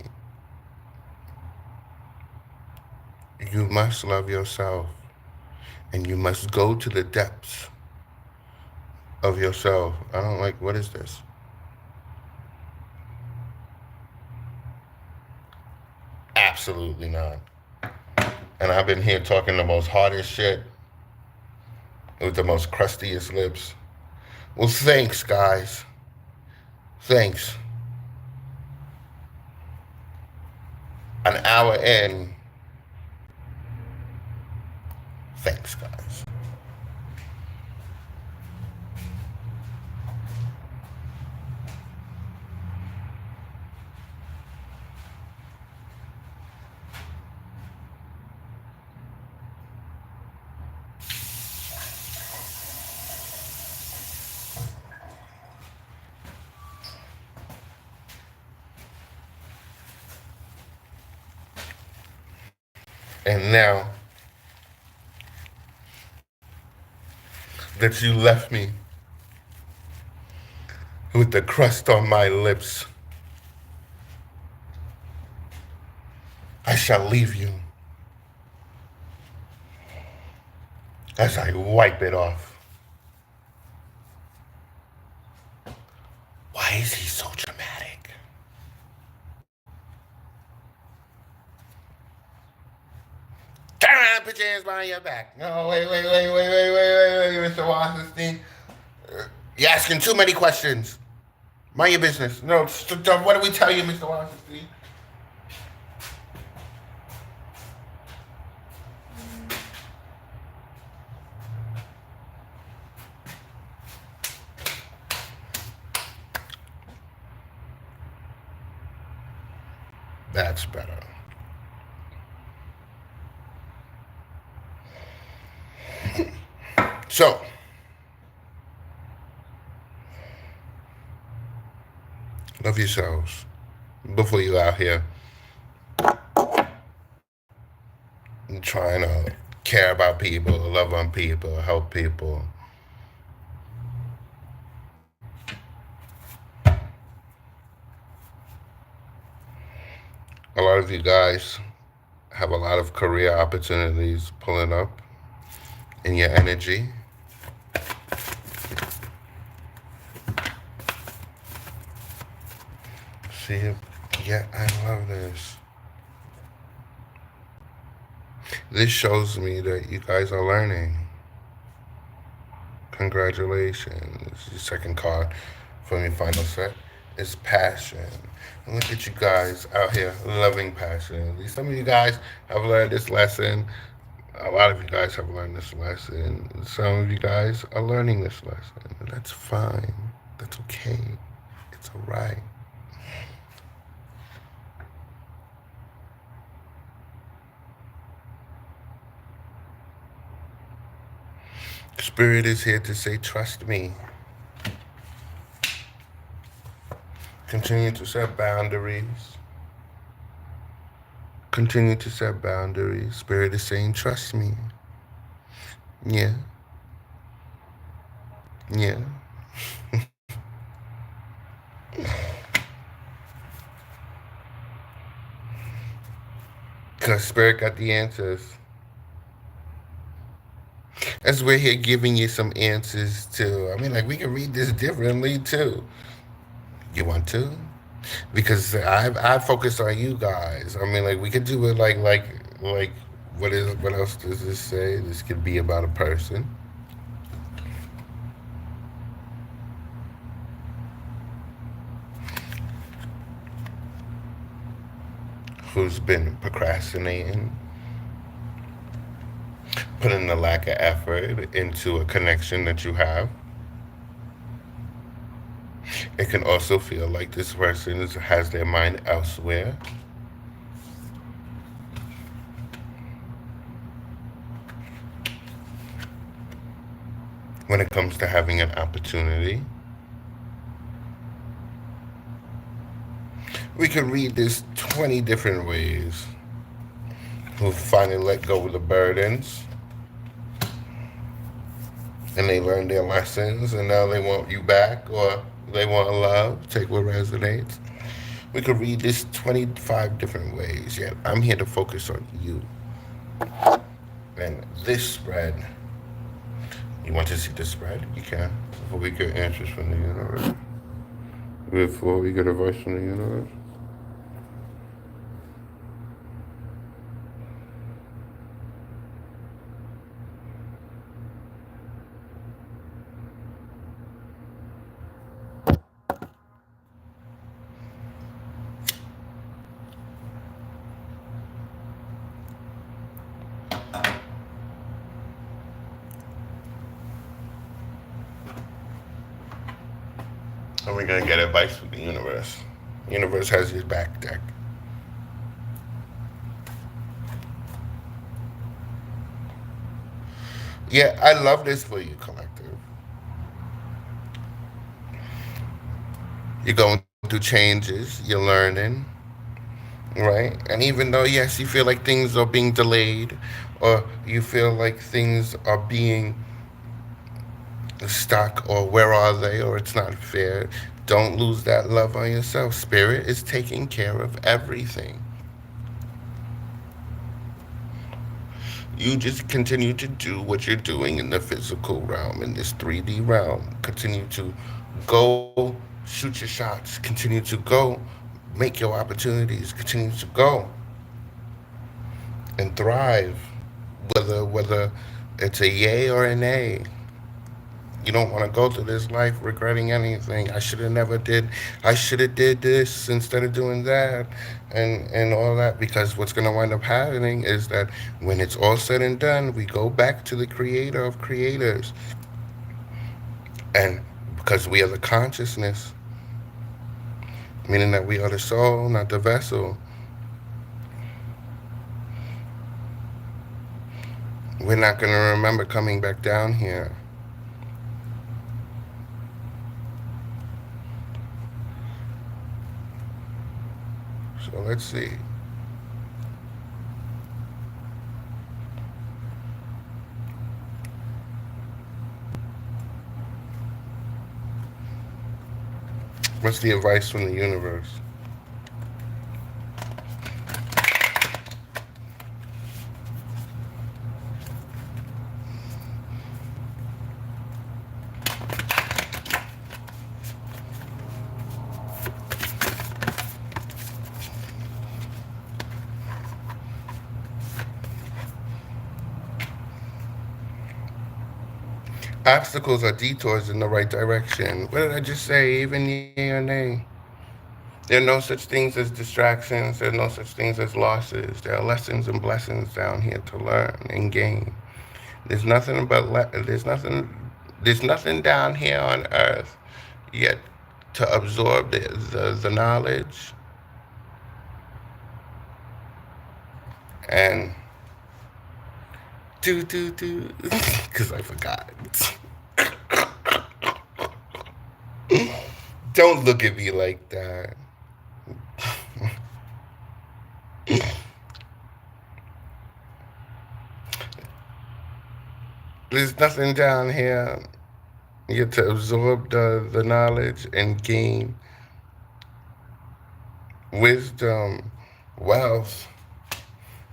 you must love yourself and you must go to the depths of yourself. I don't like, what is this? Absolutely not. And I've been here talking the most hardest shit with the most crustiest lips. Well, thanks, guys. Thanks. An hour in. Thanks, guys. And now that you left me with the crust on my lips, I shall leave you as I wipe it off. Why is he so dramatic? Turn around, put your hands behind your back. No, wait, Mr. Washington. You're asking too many questions. Mind your business. No, what do we tell you, Mr. Washington? That's better. So, love yourselves before you out here trying to care about people, love on people, help people. A lot of you guys have a lot of career opportunities pulling up in your energy. See, yeah, I love this. This shows me that you guys are learning. Congratulations. Your second card from your final set is passion. And look at you guys out here loving passion. At least some of you guys have learned this lesson. A lot of you guys have learned this lesson. Some of you guys are learning this lesson. And that's fine. That's okay. It's all right. Spirit is here to say, trust me. Continue to set boundaries. Continue to set boundaries. Spirit is saying, trust me. Yeah. Yeah. Because Spirit got the answers. As we're here giving you some answers too. I mean, like, we can read this differently too. You want to? Because I focus on you guys. I mean, like, we could do it like what else does this say? This could be about a person. Who's been procrastinating, putting the lack of effort into a connection that you have. It can also feel like this person has their mind elsewhere. When it comes to having an opportunity. We can read this 20 different ways. Who finally let go of the burdens. And they learned their lessons, and now they want you back, or they want love. Take what resonates. We could read this 25 different ways, yet I'm here to focus on you. And this spread, you want to see the spread? You can, before we get answers from the universe. Before we get advice from the universe. And we're going to get advice from the universe. The universe has your back deck. Yeah, I love this for you, collective. You're going through changes. You're learning. right? And even though, yes, you feel like things are being delayed, or you feel like things are being stuck, or where are they, or it's not fair, don't lose that love on yourself. Spirit is taking care of everything. You just continue to do what you're doing in the physical realm, in this 3D realm. Continue to go shoot your shots. Continue to go make your opportunities. Continue to go and thrive. Whether it's a yay or a nay. You don't want to go through this life regretting anything. I should have never did. I should have did this instead of doing that, and all that. Because what's going to wind up happening is that when it's all said and done, we go back to the creator of creators, and because we are the consciousness, meaning that we are the soul, not the vessel. We're not going to remember coming back down here. So let's see. What's the advice from the universe? Obstacles are detours in the right direction. What did I just say? Even yea or nay? There are no such things as distractions. There are no such things as losses. There are lessons and blessings down here to learn and gain. There's nothing but there's nothing down here on earth yet to absorb the knowledge and do because I forgot. Don't look at me like that. There's nothing down here yet to absorb the knowledge and gain wisdom, wealth.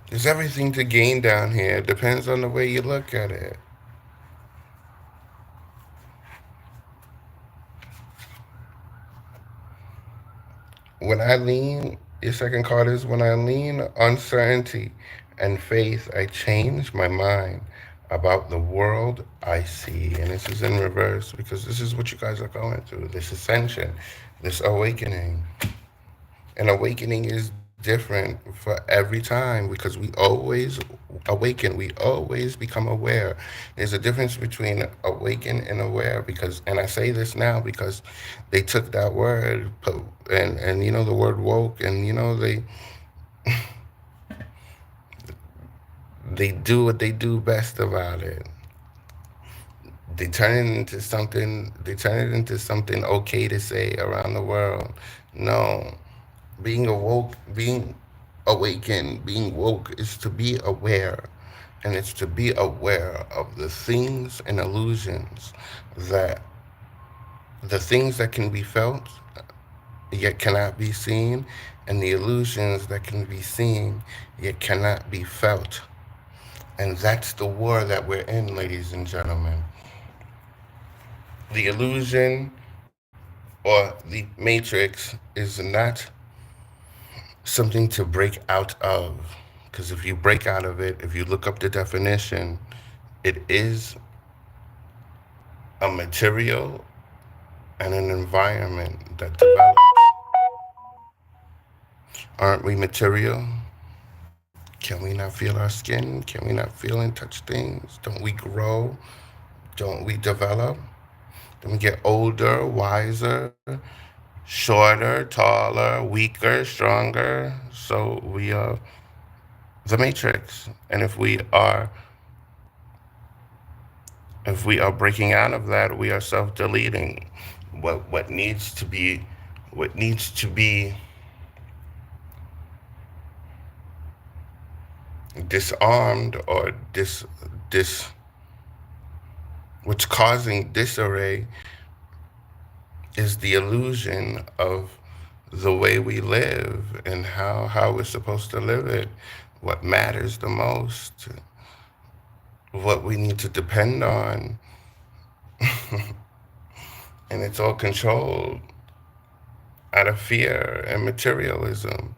There's everything to gain down here. It depends on the way you look at it. When I lean, your second card is when I lean on certainty and faith, I change my mind about the world I see. And this is in reverse because this is what you guys are going through, this ascension, this awakening. And awakening is different for every time because we always awaken, we always become aware. There's a difference between awaken and aware because, and I say this now because they took that word and you know the word woke, and you know they do what they do best about it. They turn it into something. They turn it into something okay to say around the world. No, being awoke, being awakened, being woke is to be aware, and it's to be aware of the things and illusions that the things that can be felt yet cannot be seen, and the illusions that can be seen yet cannot be felt. And that's the war that we're in, ladies and gentlemen. The illusion or the matrix is not something to break out of. Because if you break out of it, if you look up the definition, it is a material and an environment that develops. Aren't we material? Can we not feel our skin? Can we not feel and touch things? Don't we grow? Don't we develop? Then we get older, wiser, shorter, taller, weaker, stronger. So we are the matrix. And if we are breaking out of that, we are self-deleting. What needs to be disarmed or dis what's causing disarray is the illusion of the way we live and how we're supposed to live it, what matters the most, what we need to depend on, and it's all controlled out of fear and materialism.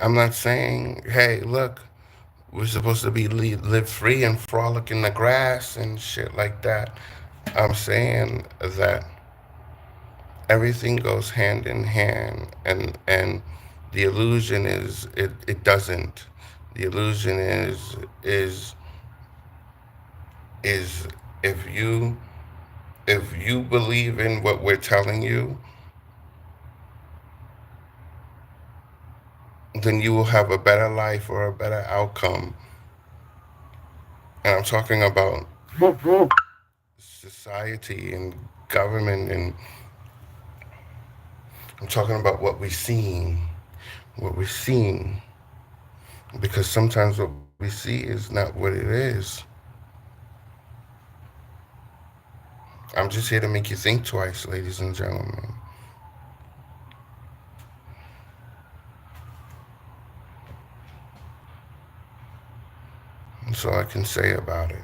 I'm not saying, hey, look, we're supposed to be live free and frolic in the grass and shit like that. I'm saying that everything goes hand in hand, and the illusion is it doesn't. The illusion is is if you believe in what we're telling you, then you will have a better life or a better outcome. And I'm talking about society and government, and I'm talking about what we're seeing, because sometimes what we see is not what it is. I'm just here to make you think twice, ladies and gentlemen. That's all I can say about it.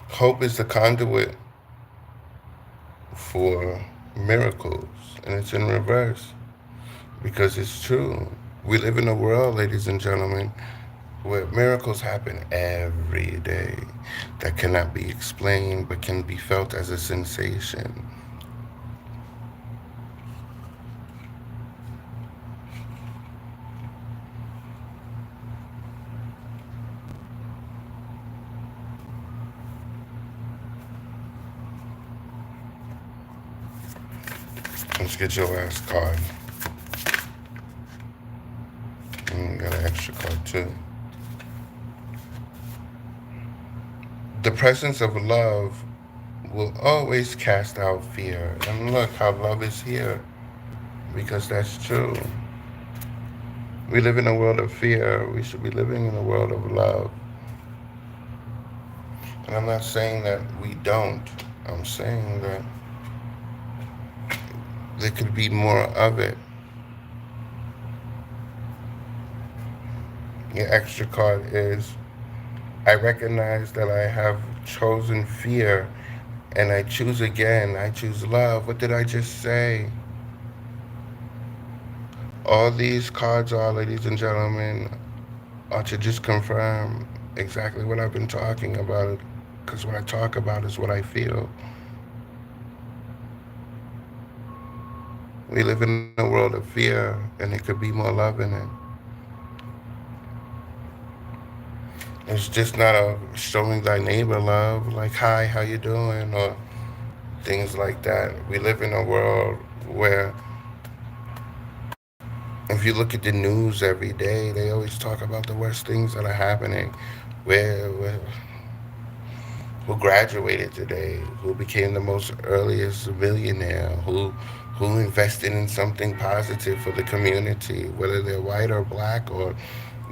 Hope is the conduit for miracles, and it's in reverse because it's true. We live in a world, ladies and gentlemen, where miracles happen every day that cannot be explained but can be felt as a sensation. Let's get your last card. And we got an extra card too. The presence of love will always cast out fear. And look how love is here, because that's true. We live in a world of fear. We should be living in a world of love. And I'm not saying that we don't. I'm saying that there could be more of it. Your extra card is, I recognize that I have chosen fear and I choose again. I choose love. What did I just say? All these cards are, ladies and gentlemen, are to just confirm exactly what I've been talking about. Because what I talk about is what I feel. We live in a world of fear, and there could be more love in it. It's just not a showing thy neighbor love, like, hi, how you doing, or things like that. We live in a world where, if you look at the news every day, they always talk about the worst things that are happening. Where who graduated today, who became the most earliest millionaire, who invested in something positive for the community, whether they're white or black or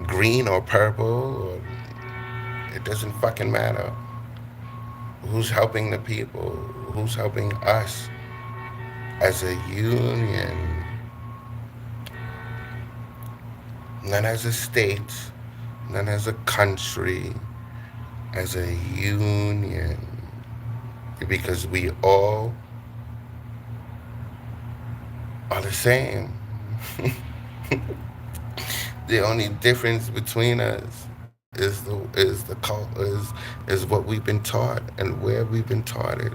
green or purple, or it doesn't fucking matter. Who's helping the people? Who's helping us as a union? Not as a state, not as a country, as a union. Because we all are the same. The only difference between us is what we've been taught and where we've been taught it.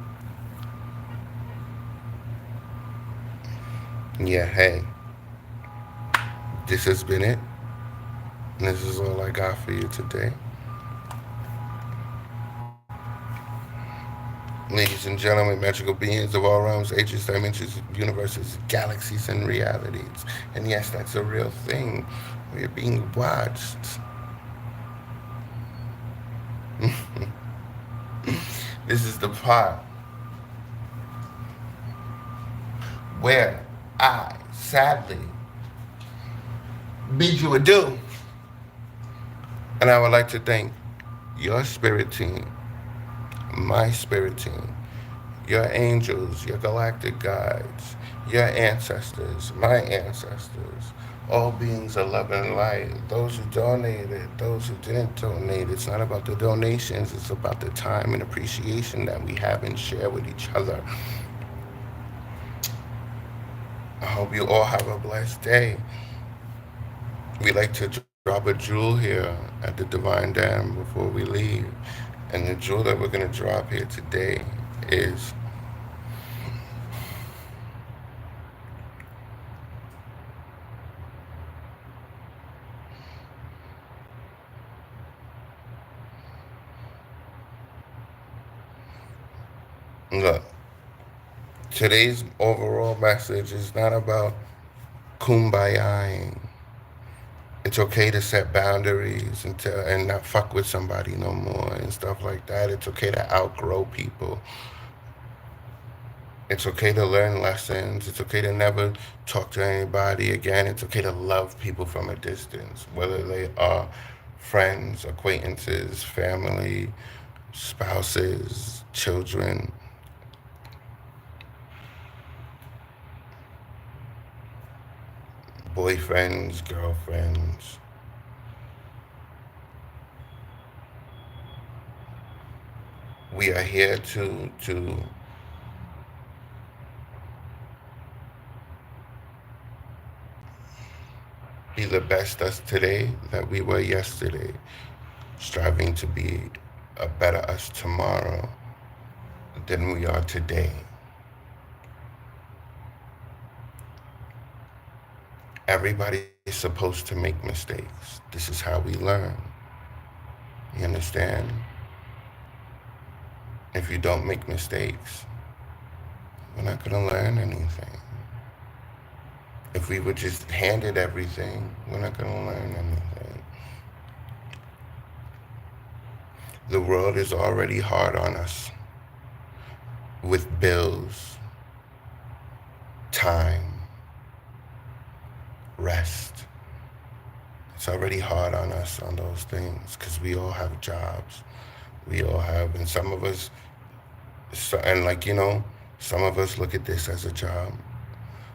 Yeah, hey, this has been it. And this is all I got for you today. Ladies and gentlemen, magical beings of all realms, ages, dimensions, universes, galaxies, and realities. And yes, that's a real thing. We're being watched. This is the part where I sadly bid you adieu. And I would like to thank your spirit team, my spirit team, your angels, your galactic guides, your ancestors, my ancestors, all beings of love and light, those who donated, those who didn't donate. It's not about the donations, it's about the time and appreciation that we have and share with each other. I hope you all have a blessed day. We like to drop a jewel here at the Divine Dam before we leave. And the jewel that we're going to drop here today is look, today's overall message is not about kumbayaing. It's okay to set boundaries and not fuck with somebody no more and stuff like that. It's okay to outgrow people. It's okay to learn lessons. It's okay to never talk to anybody again. It's okay to love people from a distance, whether they are friends, acquaintances, family, spouses, children, boyfriends, girlfriends. We are here to be the best us today that we were yesterday, striving to be a better us tomorrow than we are today. Everybody's supposed to make mistakes. This is how we learn. You understand? If you don't make mistakes, we're not going to learn anything. If we were just handed everything, we're not going to learn anything. The world is already hard on us with bills, time, rest. It's already hard on us on those things because we all have jobs. We all have, and some of us, and like, some of us look at this as a job.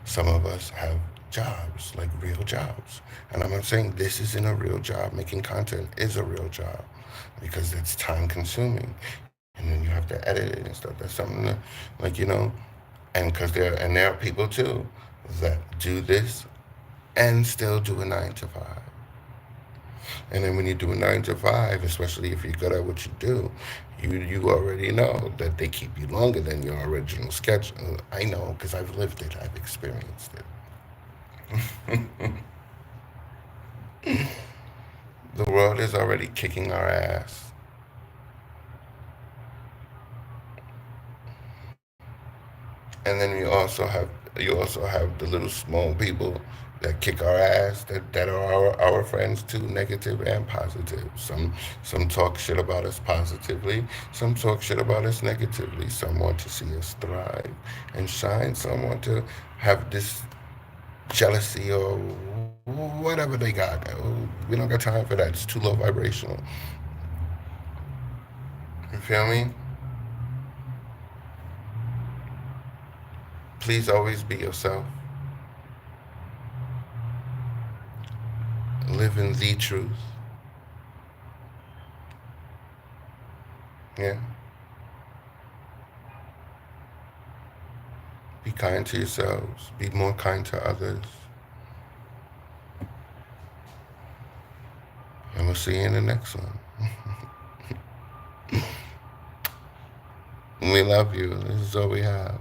Some of us have jobs, like real jobs. And I'm not saying this isn't a real job. Making content is a real job because it's time consuming. And then you have to edit it and stuff. That's something that, like, and there are people too that do this and still do a 9 to 5. And then when you do a 9 to 5, especially if you're good at what you do, you already know that they keep you longer than your original schedule. I know because I've lived it. I've experienced it. The world is already kicking our ass. And then you also have the little small people that kick our ass that are our friends too, negative and positive. Some talk shit about us positively, some talk shit about us negatively. Some want to see us thrive and shine, some want to have this jealousy or whatever they got. We don't got time for that. It's too low vibrational. You feel me? Please always be yourself. Live in the truth. Yeah. Be kind to yourselves. Be more kind to others. And we'll see you in the next one. We love you. This is all we have.